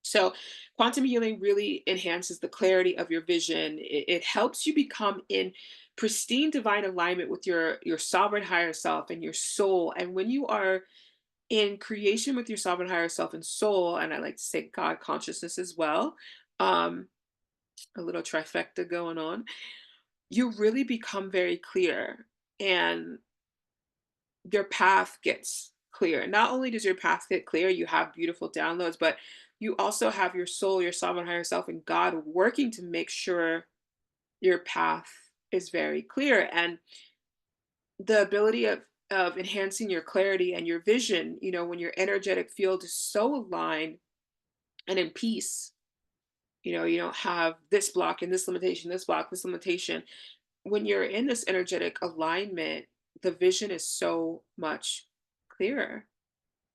So, quantum healing really enhances the clarity of your vision. It helps you become in pristine divine alignment with your sovereign higher self and your soul. And when you are in creation with your sovereign higher self and soul, and I like to say God consciousness as well, um, a little trifecta going on, you really become very clear and your path gets clear. Not only does your path get clear, you have beautiful downloads, but you also have your soul, your sovereign higher self, and God working to make sure your path is very clear. And the ability of enhancing your clarity and your vision, when your energetic field is so aligned and in peace, you don't have this block and this limitation, this block, this limitation. When you're in this energetic alignment, the vision is so much clearer.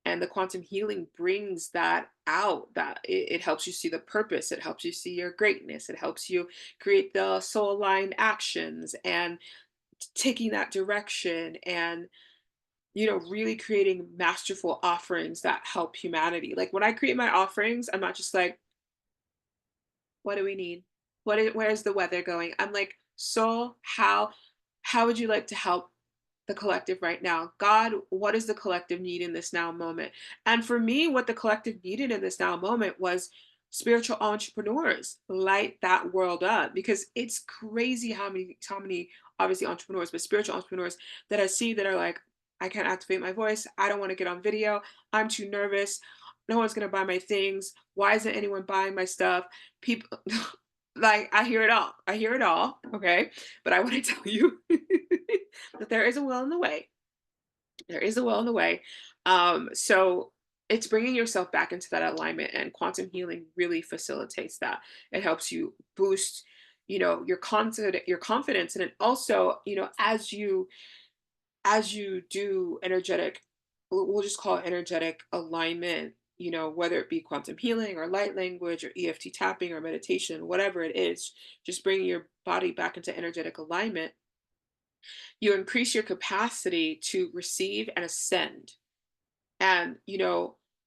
And the quantum healing brings that out, that it helps you see the purpose, it helps you see your greatness, it helps you create the soul aligned actions and taking that direction, and really creating masterful offerings that help humanity. Like when I create my offerings, I'm not just like, what do we need? Where's the weather going? I'm like, so how would you like to help the collective right now? God, what is the collective need in this now moment? And for me, what the collective needed in this now moment was spiritual entrepreneurs light that world up, because it's crazy how many obviously entrepreneurs, but spiritual entrepreneurs that I see that are like, I can't activate my voice. I don't want to get on video. I'm too nervous. No one's gonna buy my things. Why isn't anyone buying my stuff? People like, I hear it all. I hear it all. Okay. But I want to tell you that there is a will in the way. There is a will in the way. So it's bringing yourself back into that alignment, and quantum healing really facilitates that. It helps you boost, your confidence. And it also, as you do energetic, we'll just call it energetic alignment, whether it be quantum healing or light language or EFT tapping or meditation, whatever it is, just bringing your body back into energetic alignment, you increase your capacity to receive and ascend. And,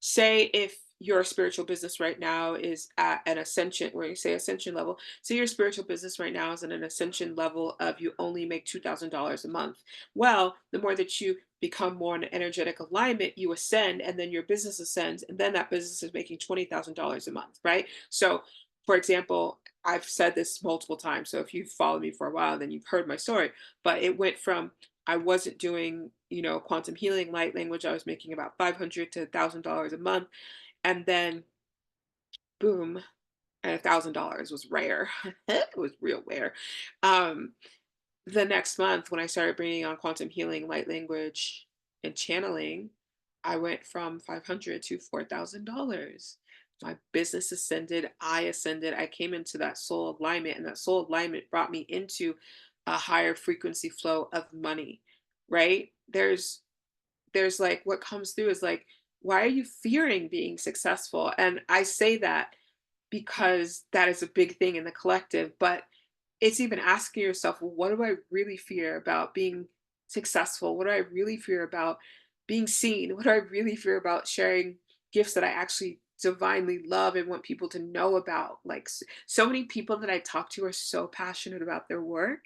say if your spiritual business right now is at an ascension, where you say ascension level, say your spiritual business right now is at an ascension level of you only make $2,000 a month. Well, the more that you become more in an energetic alignment, you ascend, and then your business ascends, and then that business is making $20,000 a month, right? So, for example, I've said this multiple times. So if you've followed me for a while, then you've heard my story. But it went from I wasn't doing, quantum healing, light language. I was making about 500 to $1,000 a month. And then boom, and $1,000 was rare. It was real rare. Um, the next month, when I started bringing on quantum healing, light language, and channeling, I went from 500 to $4,000. My business ascended. I ascended. I came into that soul alignment, and that soul alignment brought me into a higher frequency flow of money. Right? There's like what comes through is like, why are you fearing being successful? And I say that because that is a big thing in the collective. But it's even asking yourself, well, what do I really fear about being successful? What do I really fear about being seen? What do I really fear about sharing gifts that I actually divinely love and want people to know about? Like so many people that I talk to are so passionate about their work,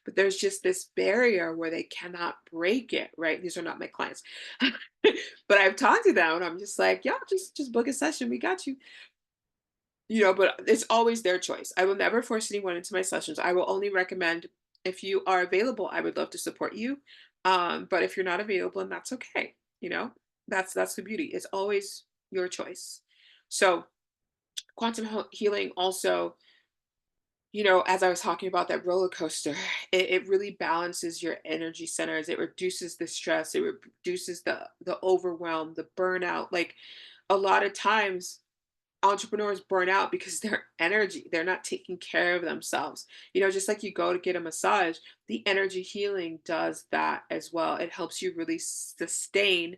but there's just this barrier where they cannot break it, right? These are not my clients. But I've talked to them and I'm just like, yeah, just book a session. We got you. But it's always their choice. I will never force anyone into my sessions. I will only recommend if you are available, I would love to support you. But if you're not available, and that's okay. That's the beauty. It's always your choice. So quantum healing also, as I was talking about that roller coaster, it really balances your energy centers. It reduces the stress. It reduces the overwhelm, the burnout. Like a lot of times entrepreneurs burn out because they're not taking care of themselves. Just like you go to get a massage, the energy healing does that as well. It helps you really sustain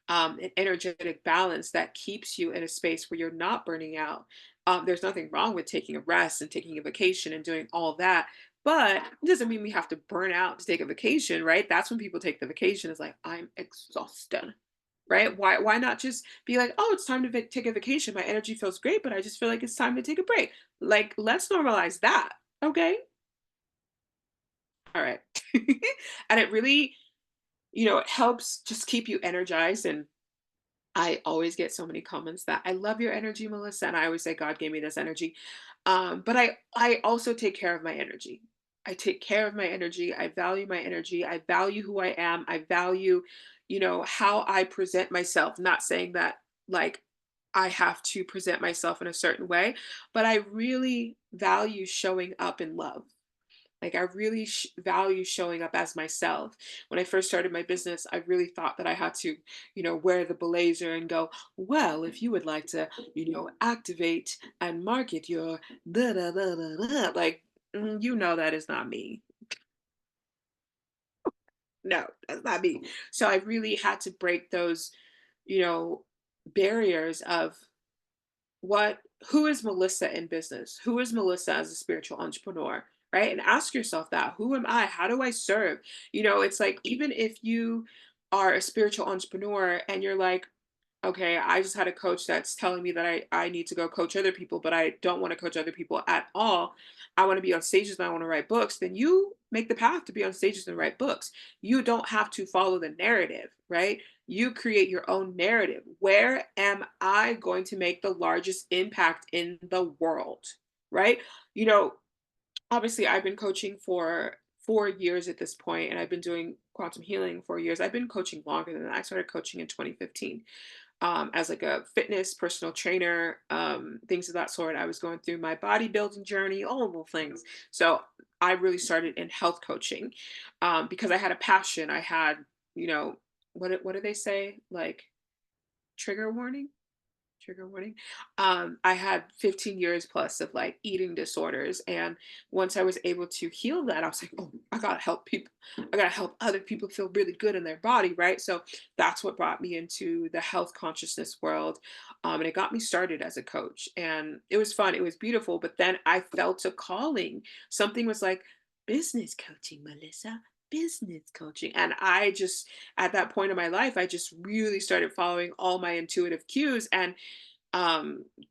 an energetic balance that keeps you in a space where you're not burning out. There's nothing wrong with taking a rest and taking a vacation and doing all that, but it doesn't mean we have to burn out to take a vacation, right? That's when people take the vacation, is like, I'm exhausted. Right? Why not just be like, "Oh, it's time to take a vacation. My energy feels great, but I just feel like it's time to take a break." Like, let's normalize that. Okay? All right. And it really, it helps just keep you energized. And I always get so many comments that I love your energy, Melissa. And I always say God gave me this energy. But I also take care of my energy. I take care of my energy. I value my energy. I value who I am. I value, how I present myself. Not saying that like I have to present myself in a certain way, but I really value showing up in love. Like I really value showing up as myself. When I first started my business, I really thought that I had to, wear the blazer and go, well, if you would like to, activate and market your da da da da da, like, that is not me. No, that's not me. So I really had to break those, you know, barriers of what who is Melissa in business? Who is Melissa as a spiritual entrepreneur? Right? And ask yourself that. Who am I? How do I serve? It's like even if you are a spiritual entrepreneur and you're like, okay, I just had a coach that's telling me that I need to go coach other people, but I don't want to coach other people at all. I want to be on stages and I want to write books. Then you make the path to be on stages and write books. You don't have to follow the narrative, right? You create your own narrative. Where am I going to make the largest impact in the world? Right? You know, Obviously, I've been coaching for 4 years at this point, and I've been doing quantum healing for years. I've been coaching longer than that. I started coaching in 2015 as like a fitness personal trainer, things of that sort. I was going through my bodybuilding journey, all of the things. So I really started in health coaching because I had a passion. I had, you know, what do they say? Like trigger warning? Trigger warning. I had 15 years plus of like eating disorders. And once I was able to heal that, I was like, oh, I gotta help people. I gotta help other people feel really good in their body, right? So that's what brought me into the health consciousness world. And it got me started as a coach. And it was fun, it was beautiful. But then I felt a calling. Something was like, business coaching, Melissa. Business coaching. And I just, at that point in my life, I just really started following all my intuitive cues. And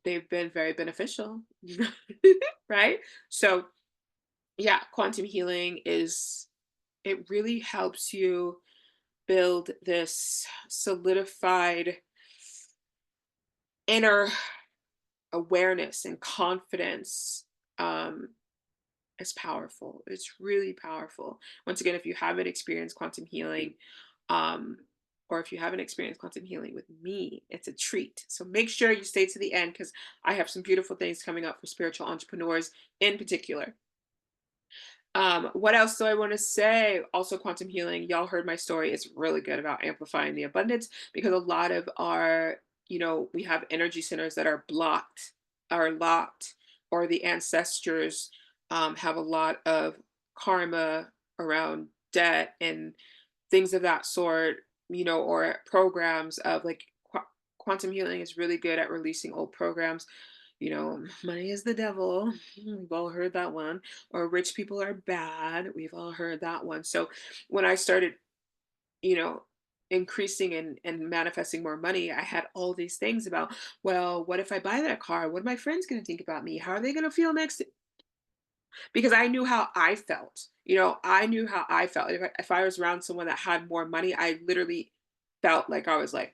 they've been very beneficial, right? So, yeah, quantum healing it really helps you build this solidified inner awareness and confidence. Um, It's powerful. It's really powerful. Once again, if you haven't experienced quantum healing, um, or if you haven't experienced quantum healing with me, it's a treat. So make sure you stay to the end because I have some beautiful things coming up for spiritual entrepreneurs in particular. What else do I want to say? Also, quantum healing. Y'all heard my story. It's really good about amplifying the abundance because a lot of our, we have energy centers that are blocked, are locked, or the ancestors have a lot of karma around debt and things of that sort, or programs of like quantum healing is really good at releasing old programs. Money is the devil. We've all heard that one. Or rich people are bad. We've all heard that one. So when I started, you know, increasing and manifesting more money, I had all these things about, well, what if I buy that car? What are my friends going to think about me? How are they going to feel next? Because I knew how I felt. I knew how I felt. If I was around someone that had more money, I literally felt like I was like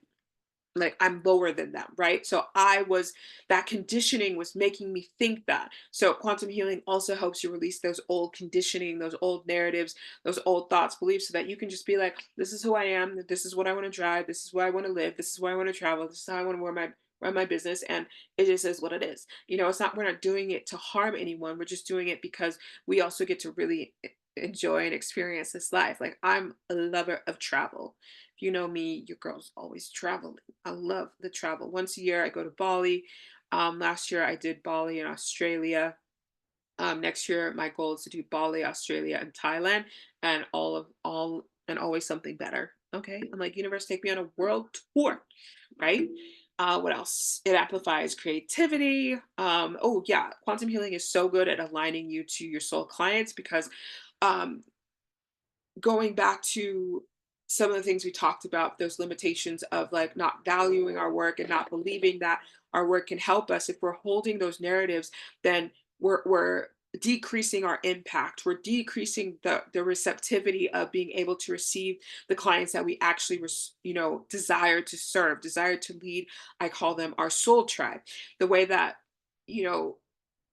I'm lower than them, right? So that conditioning was making me think that. So quantum healing also helps you release those old conditioning, those old narratives, those old thoughts, beliefs, so that you can just be like, this is who I am, this is what I want to drive, this is where I want to live, this is where I want to travel, this is how I want to run my business, and it just is what it is. It's not we're not doing it to harm anyone. We're just doing it because we also get to really enjoy and experience this life. Like I'm a lover of travel. If you know me, your girl's always traveling. I love the travel. Once a year, I go to Bali. Last year, I did Bali in Australia. Next year, my goal is to do Bali, Australia, and Thailand, and all and always something better. Okay, I'm like, universe, take me on a world tour, right? What else? It amplifies creativity. Oh yeah, quantum healing is so good at aligning you to your soul clients because um, going back to some of the things we talked about, those limitations of like not valuing our work and not believing that our work can help us. If we're holding those narratives, then we're decreasing our impact. We're decreasing the receptivity of being able to receive the clients that we actually desire to serve, desire to lead. I call them our soul tribe. The way that you know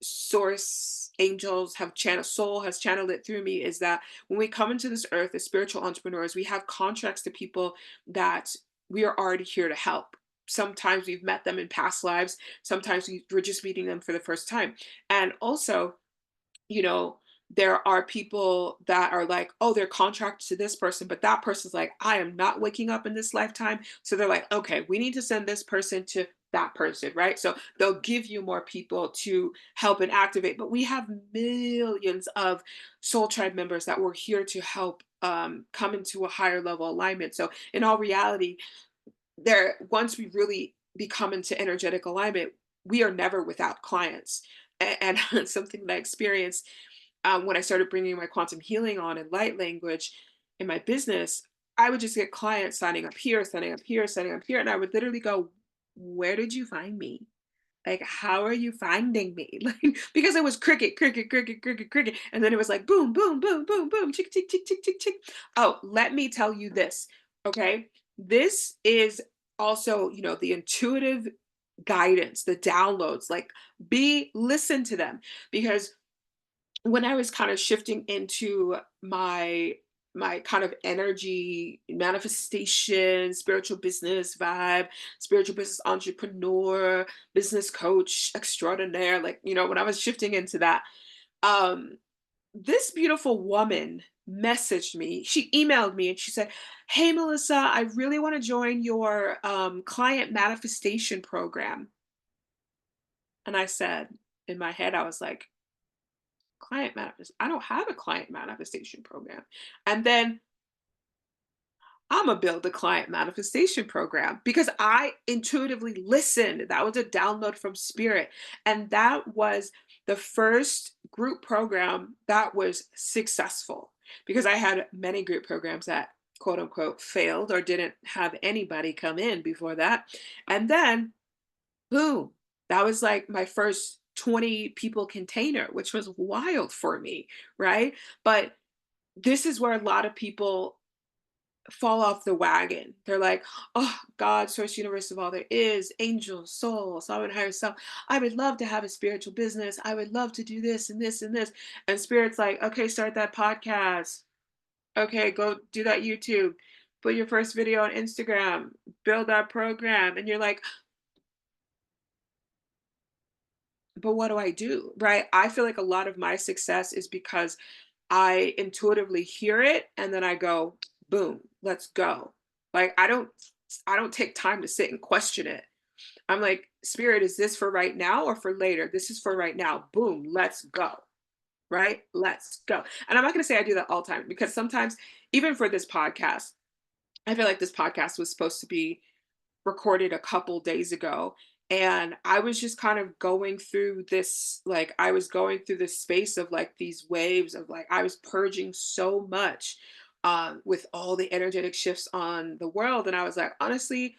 source angels have channeled, soul has channeled it through me, is that when we come into this earth as spiritual entrepreneurs, we have contracts to people that we are already here to help. Sometimes we've met them in past lives, sometimes we're just meeting them for the first time. And also, you know, there are people that are like, oh, they're contracted to this person, but that person's like, I am not waking up in this lifetime. So they're like, okay, we need to send this person to that person, right? So they'll give you more people to help and activate. But we have millions of Soul Tribe members that were here to help come into a higher level alignment. So in all reality, once we really become into energetic alignment, we are never without clients. And something that I experienced when I started bringing my quantum healing on and light language in my business, I would just get clients signing up here, signing up here, signing up here. And I would literally go, where did you find me? Like, how are you finding me? Like, because it was cricket, cricket, cricket, cricket, cricket. And then it was like boom, boom, boom, boom, boom, chick, chick, chick, chick, chick, chick. Oh, let me tell you this. Okay. This is also, the intuitive guidance, the downloads, like listen to them because when I was kind of shifting into my kind of energy manifestation, spiritual business vibe, spiritual business entrepreneur, business coach extraordinaire, like, when I was shifting into that, um, this beautiful woman messaged me. She emailed me and she said, "Hey, Melissa, I really want to join your client manifestation program." And I said, in my head, I was like, I don't have a client manifestation program. And then I'm gonna build a client manifestation program because I intuitively listened. That was a download from spirit. And that was the first group program that was successful because I had many group programs that quote unquote failed or didn't have anybody come in before that. And then boom, that was like my first 20 people container, which was wild for me, right? But this is where a lot of people fall off the wagon. They're like, oh, God, source, universe of all there is, angels, soul, sovereign higher self. I would love to have a spiritual business. I would love to do this and this and this. And spirit's like, okay, start that podcast. Okay, go do that YouTube. Put your first video on Instagram, build that program. And you're like, but what do I do? Right. I feel like a lot of my success is because I intuitively hear it and then I go, boom, let's go. Like I don't take time to sit and question it. I'm like, spirit, is this for right now or for later? This is for right now. Boom, let's go. Right? Let's go. And I'm not going to say I do that all the time because sometimes, even for this podcast, I feel like this podcast was supposed to be recorded a couple days ago. And I was just kind of going through this, like, I was going through this space of like these waves of like, I was purging so much with all the energetic shifts on the world. And I was like, honestly,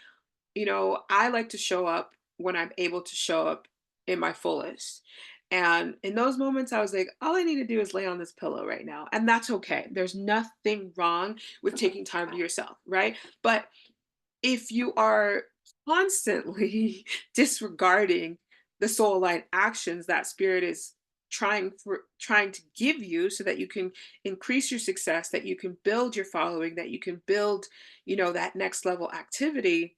I like to show up when I'm able to show up in my fullest. And in those moments, I was like, all I need to do is lay on this pillow right now. And that's okay. There's nothing wrong with taking time to yourself, right? But if you are constantly disregarding the soul aligned actions that spirit is trying to give you so that you can increase your success, that you can build your following, that you can build, that next level activity,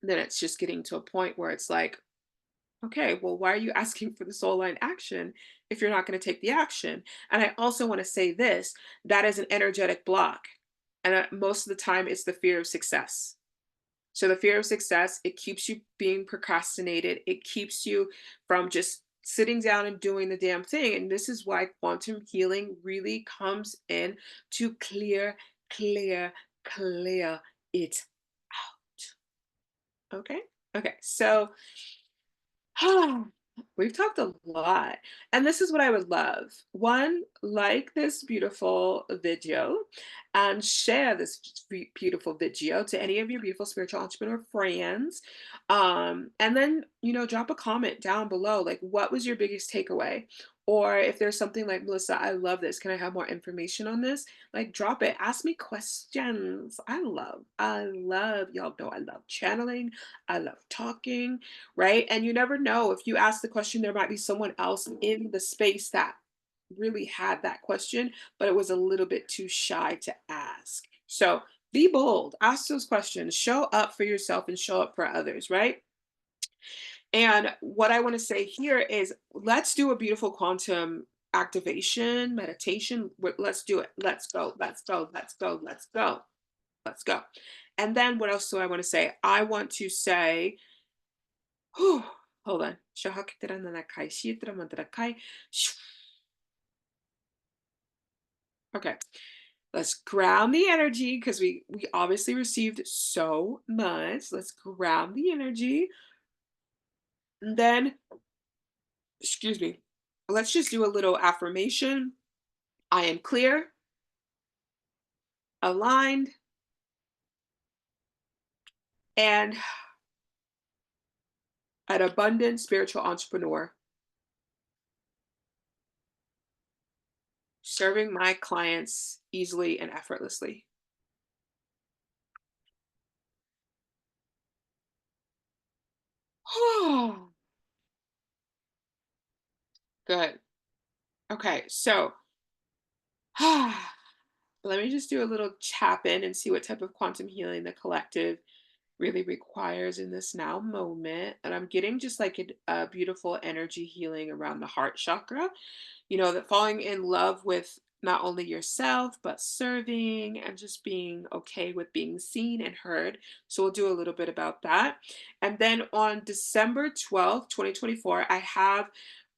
then it's just getting to a point where it's like, okay, well, why are you asking for the soul line action if you're not going to take the action? And I also want to say this, that is an energetic block. And most of the time, it's the fear of success. So the fear of success, it keeps you being procrastinated. It keeps you from just sitting down and doing the damn thing. And this is why quantum healing really comes in to clear, clear it out. Okay. Okay. So we've talked a lot. And this is what I would love. One, like this beautiful video and share this beautiful video to any of your beautiful spiritual entrepreneur friends. And then, drop a comment down below. Like, what was your biggest takeaway? Or if there's something like, Melissa, I love this. Can I have more information on this? Like, drop it. Ask me questions. Y'all know I love channeling. I love talking, right? And you never know, if you ask the question, there might be someone else in the space that really had that question, but it was a little bit too shy to ask. So be bold, ask those questions, show up for yourself and show up for others, right? And what I want to say here is let's do a beautiful quantum activation meditation. Let's do it. Let's go. Let's go. Let's go. Let's go. Let's go. And then what else do I want to say? I want to say, whew, hold on. Okay. Let's ground the energy because we obviously received so much. Let's ground the energy. And then, excuse me, let's just do a little affirmation. I am clear, aligned, and an abundant spiritual entrepreneur, serving my clients easily and effortlessly. Oh, good. Okay, so let me just do a little tap in and see what type of quantum healing the collective really requires in this now moment. And I'm getting just like a beautiful energy healing around the heart chakra, that falling in love with not only yourself, but serving and just being okay with being seen and heard. So we'll do a little bit about that. And then on December 12th, 2024,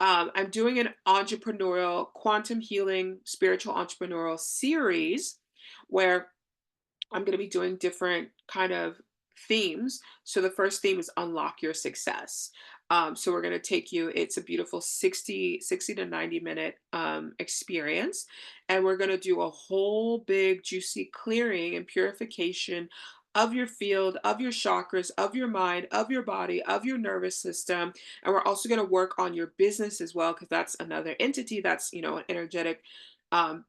I'm doing an entrepreneurial quantum healing spiritual entrepreneurial series where I'm going to be doing different kind of themes. So the first theme is unlock your success. So we're going to take you, it's a beautiful 60 to 90 minute experience. And we're going to do a whole big juicy clearing and purification of your field, of your chakras, of your mind, of your body, of your nervous system. And we're also going to work on your business as well, because that's another entity that's, an energetic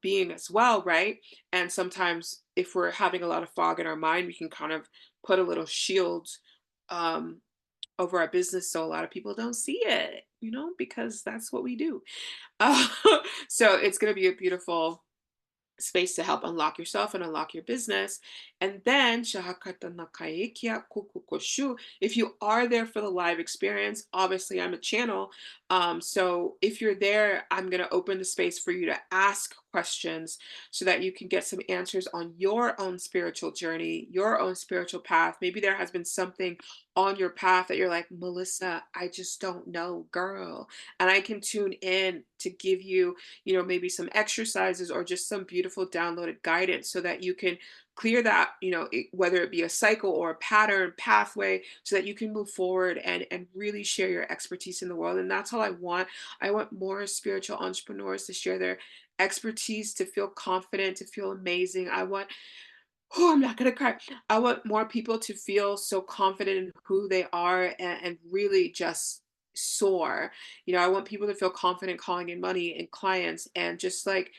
being as well, right? And sometimes if we're having a lot of fog in our mind, we can kind of put a little shield um, over our business so a lot of people don't see it, because that's what we do. Uh, so it's going to be a beautiful space to help unlock yourself and unlock your business. And then, if you are there for the live experience, obviously I'm a channel. So if you're there, I'm going to open the space for you to ask questions so that you can get some answers on your own spiritual journey, your own spiritual path. Maybe there has been something on your path that you're like, Melissa, I just don't know, girl. And I can tune in to give you maybe some exercises or just some beautiful downloaded guidance so that you can clear that, whether it be a cycle or a pattern pathway, so that you can move forward and really share your expertise in the world. And that's all I want. I want more spiritual entrepreneurs to share their expertise, to feel confident, to feel amazing. I'm not gonna cry. I want more people to feel so confident in who they are and really just soar. I want people to feel confident calling in money and clients and just like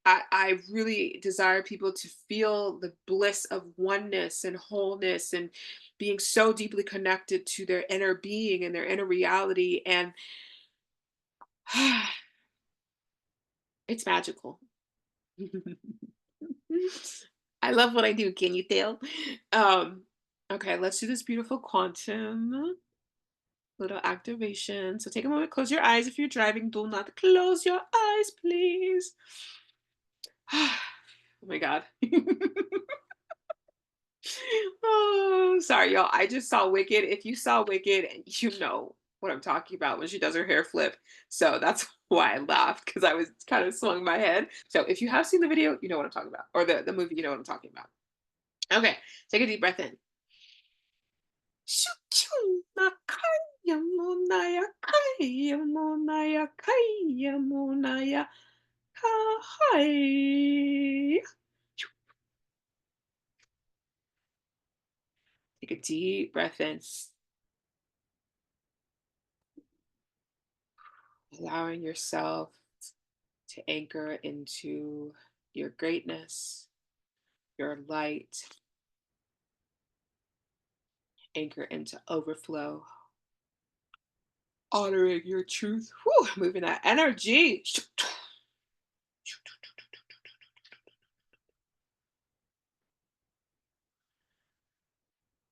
I really desire people to feel the bliss of oneness and wholeness and being so deeply connected to their inner being and their inner reality. And it's magical. I love what I do. Can you tell? Um, okay, let's do this beautiful quantum little activation. So take a moment, close your eyes. If you're driving, do not close your eyes, please. Oh my God. Oh, sorry, y'all. I just saw Wicked. If you saw Wicked, you know what I'm talking about when she does her hair flip. So that's why I laughed, because I was kind of swung my head. So if you have seen the video, you know what I'm talking about. Or the movie, you know what I'm talking about. Okay, take a deep breath in. Nakaya monaya kaya monaya kaya monaya kahai. Take a deep breath in, allowing yourself to anchor into your greatness, your light, anchor into overflow, honoring your truth. Whew, moving that energy.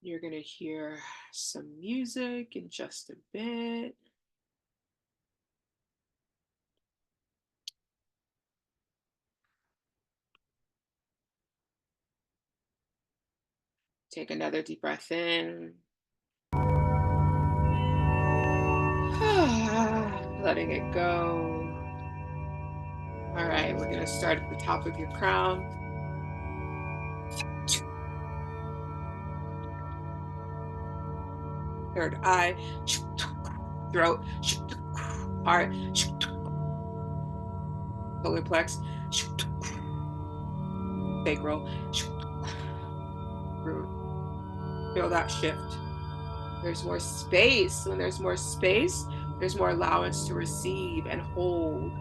You're going to hear some music in just a bit. Take another deep breath in. Letting it go. All right, we're going to start at the top of your crown. Third eye, throat, heart, solar plex, sacral, root. Feel that shift. There's more space. When there's more space, there's more allowance to receive and hold.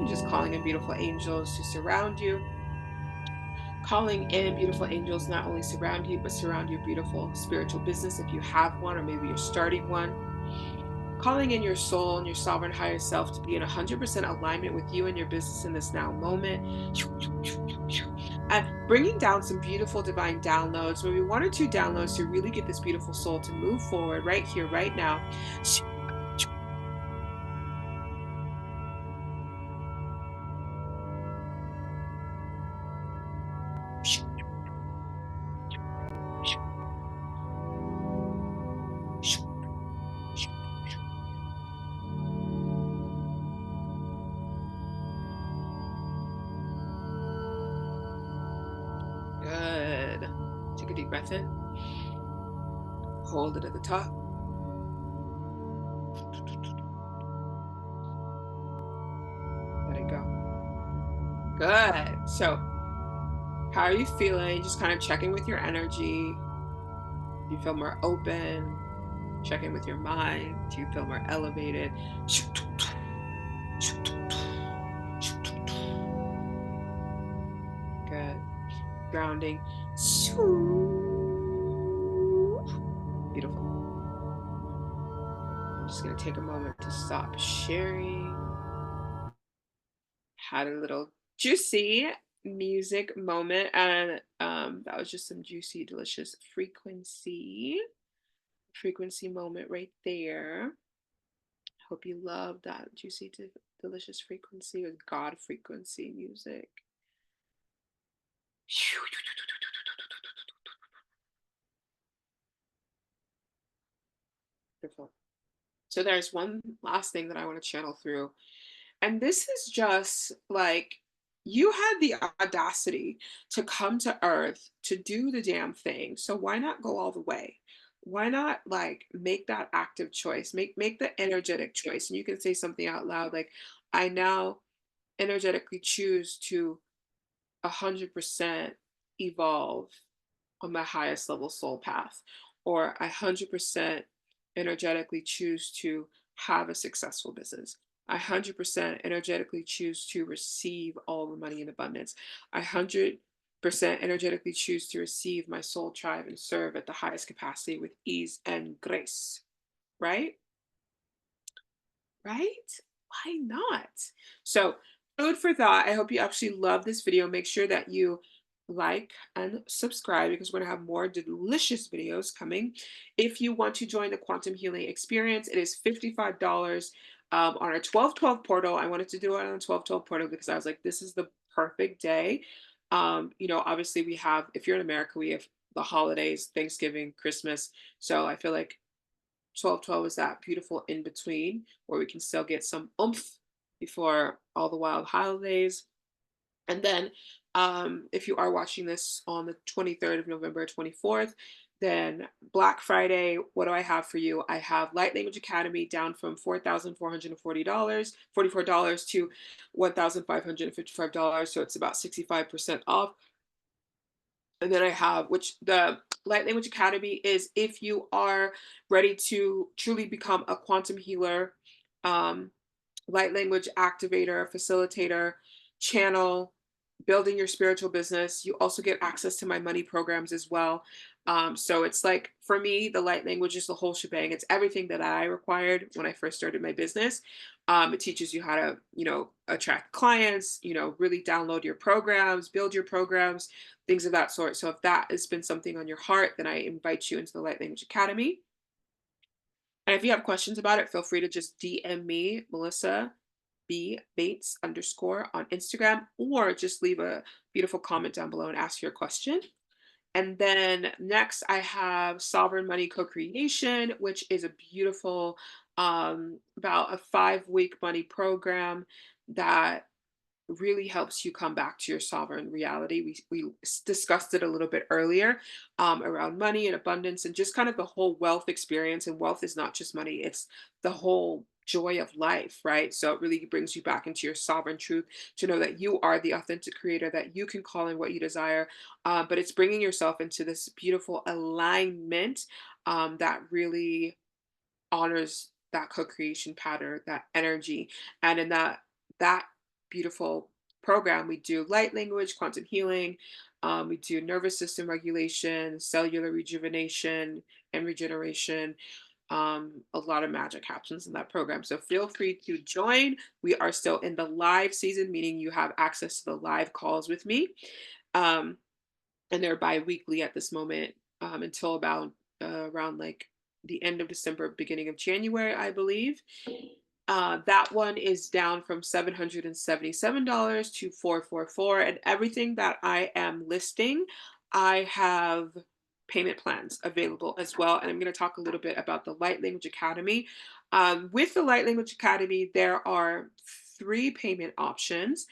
Just calling in beautiful angels to surround you. Calling in beautiful angels not only surround you, but surround your beautiful spiritual business if you have one, or maybe you're starting one. Calling in your soul and your sovereign higher self to be in 100% alignment with you and your business in this now moment. And bringing down some beautiful divine downloads, maybe one or two downloads to really get this beautiful soul to move forward right here, right now. Good. Take a deep breath in. Hold it at the top. Let it go. Good. So, how are you feeling? Just kind of checking with your energy. You feel more open, Check in with your mind. Do you feel more elevated? Good. Grounding. Beautiful. I'm just going to take a moment to stop sharing. Had a little juicy music moment, and that was just some juicy, delicious frequency moment right there. Hope you love that juicy, delicious frequency or God frequency music. Beautiful. So there's one last thing that I want to channel through. And this is just like you had the audacity to come to earth to do the damn thing. So why not go all the way? Why not like make that active choice? Make the energetic choice. And you can say something out loud like, I now energetically choose to 100% evolve on my highest level soul path, or I 100% energetically choose to have a successful business. I 100% energetically choose to receive all the money in abundance. I 100% energetically choose to receive my soul tribe and serve at the highest capacity with ease and grace, right? Right? Why not? So, food for thought. I hope you actually love this video. Make sure that you like and subscribe because we're going to have more delicious videos coming. If you want to join the Quantum Healing Experience, it is $55 on our 12/12 portal. I wanted to do it on the 12/12 portal because I was like, this is the perfect day. Obviously, we have, if you're in America, we have the holidays, Thanksgiving, Christmas. So I feel like 12/12 is that beautiful in between where we can still get some oomph before all the wild holidays. And then if you are watching this on the 23rd of November, 24th, then Black Friday, what do I have for you? I have Light Language Academy down from $4,444 to $1,555. So it's about 65% off. And then I have, which the Light Language Academy is if you are ready to truly become a quantum healer, um, light language activator, facilitator, channel, building your spiritual business. You also get access to my money programs as well. So it's like, for me, the light language is the whole shebang. It's everything that I required when I first started my business. It teaches you how to, attract clients, really download your programs, build your programs, things of that sort. So if that has been something on your heart, then I invite you into the Light Language Academy. And if you have questions about it, feel free to just DM me, Melissa B Bates _ on Instagram, or just leave a beautiful comment down below and ask your question. And then next, I have Sovereign Money Co-Creation, which is a beautiful, about a 5-week money program that really helps you come back to your sovereign reality. We discussed it a little bit earlier around money and abundance and just kind of the whole wealth experience. And wealth is not just money, it's the whole joy of life, right? So it really brings you back into your sovereign truth to know that you are the authentic creator, that you can call in what you desire. But it's bringing yourself into this beautiful alignment that really honors that co-creation pattern, that energy. And in that beautiful program, we do light language, quantum healing, we do nervous system regulation, cellular rejuvenation and regeneration. A lot of magic happens in that program. So feel free to join. We are still in the live season, meaning you have access to the live calls with me. And they're bi-weekly at this moment until about around like the end of December, beginning of January, I believe. That one is down from $777 to $444, and everything that I am listing, I have payment plans available as well. And I'm going to talk a little bit about the Light Language Academy. With the Light Language Academy, there are 3 payment options.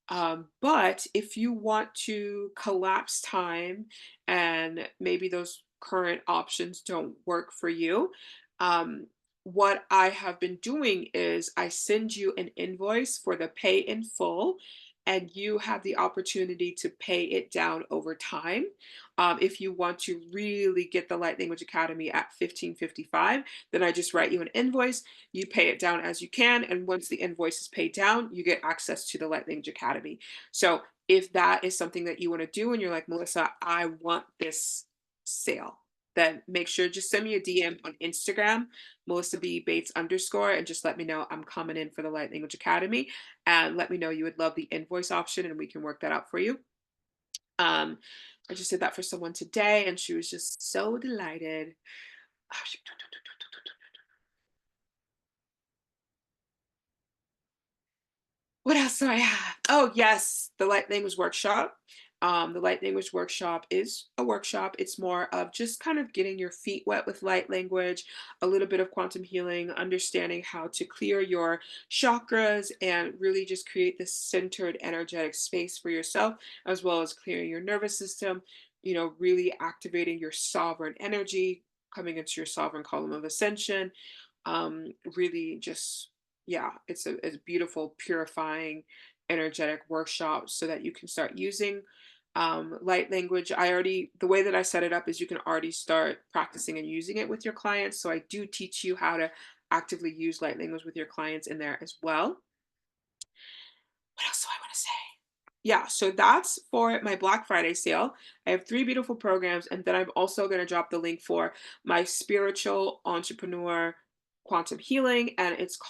But if you want to collapse time and maybe those current options don't work for you, what I have been doing is I send you an invoice for the pay in full. and you have the opportunity to pay it down over time. If you want to really get the Light Language Academy at 1555, then I just write you an invoice. You pay it down as you can, and once the invoice is paid down, you get access to the Light Language Academy. So if that is something that you want to do, and you're like, Melissa, I want this sale, then make sure just send me a DM on Instagram, Melissa B Bates underscore, and just let me know I'm coming in for the Light Language Academy, and let me know you would love the invoice option, and we can work that out for you. Um, I just did that for someone today, and she was just so delighted. Oh, what else do I have? Oh, yes, the Light Language Workshop. The Light Language Workshop is a workshop. It's more of just kind of getting your feet wet with light language, a little bit of quantum healing, understanding how to clear your chakras and really just create this centered energetic space for yourself, as well as clearing your nervous system, really activating your sovereign energy, coming into your sovereign column of ascension. Really just yeah, it's a beautiful, purifying, energetic workshop so that you can start using light language. The way that I set it up is you can already start practicing and using it with your clients. So I do teach you how to actively use light language with your clients in there as well. What else do I want to say? Yeah, so that's for my Black Friday sale. I have 3 beautiful programs, and then I'm also gonna drop the link for my spiritual entrepreneur quantum healing, and it's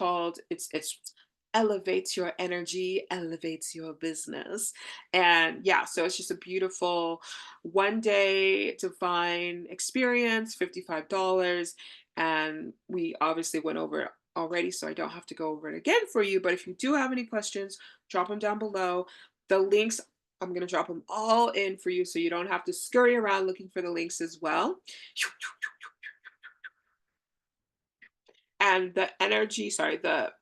elevates your energy, elevates your business. And yeah, so it's just a beautiful one-day divine experience, $55. And we obviously went over it already, so I don't have to go over it again for you. But if you do have any questions, drop them down below. The links, I'm going to drop them all in for you so you don't have to scurry around looking for the links as well. And the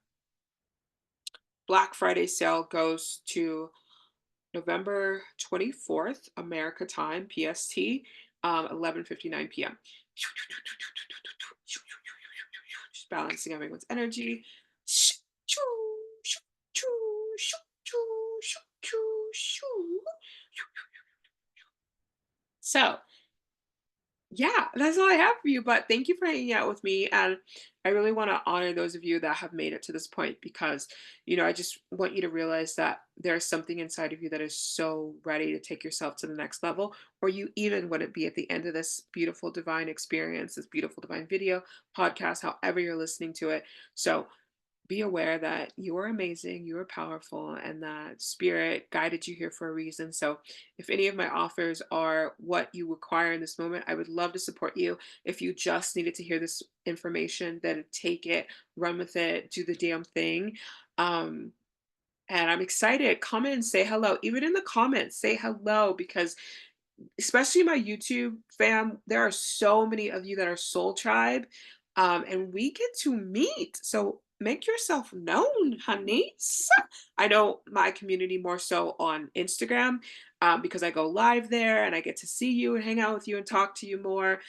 Black Friday sale goes to November 24th, America time, PST, 11:59 p.m. Just balancing everyone's energy. So, yeah, that's all I have for you. But thank you for hanging out with me. And I really want to honor those of you that have made it to this point because, I just want you to realize that there's something inside of you that is so ready to take yourself to the next level, or you even wouldn't be at the end of this beautiful divine experience, this beautiful divine video, podcast, however you're listening to it. So, be aware that you are amazing, you are powerful, and that spirit guided you here for a reason. So, if any of my offers are what you require in this moment, I would love to support you. If you just needed to hear this information, then take it, run with it, do the damn thing. Um, and I'm excited. Comment and say hello. Even in the comments, say hello because especially my YouTube fam, there are so many of you that are Soul Tribe, and we get to meet. So make yourself known, honeys. I know my community more so on Instagram because I go live there and I get to see you and hang out with you and talk to you more.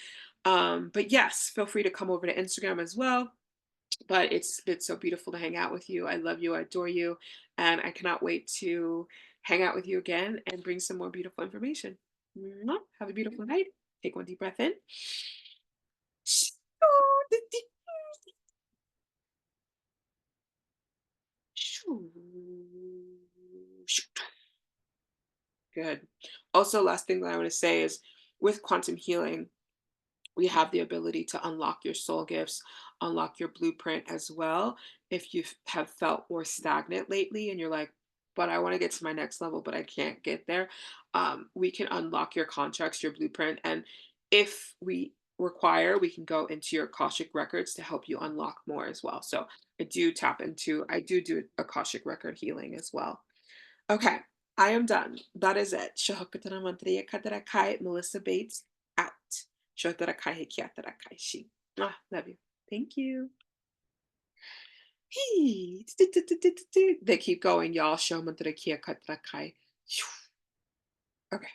But yes, feel free to come over to Instagram as well. But it's been so beautiful to hang out with you. I love you. I adore you. And I cannot wait to hang out with you again and bring some more beautiful information. Mwah. Have a beautiful night. Take one deep breath in. Good. Also, last thing that I want to say is with quantum healing, we have the ability to unlock your soul gifts, unlock your blueprint as well. If you have felt more stagnant lately and you're like, but I want to get to my next level, but I can't get there, we can unlock your contracts, your blueprint. And if we require, we can go into your Akashic records to help you unlock more as well. So I do Akashic record healing as well. Okay, I am done. That is it. Shahakatana Mantriya Katarakai, Melissa Bates out. Shotarakai Kiatarakai Shi. Love you. Thank you. Hee. They keep going, y'all. Show Mantriya Katarakai. Okay.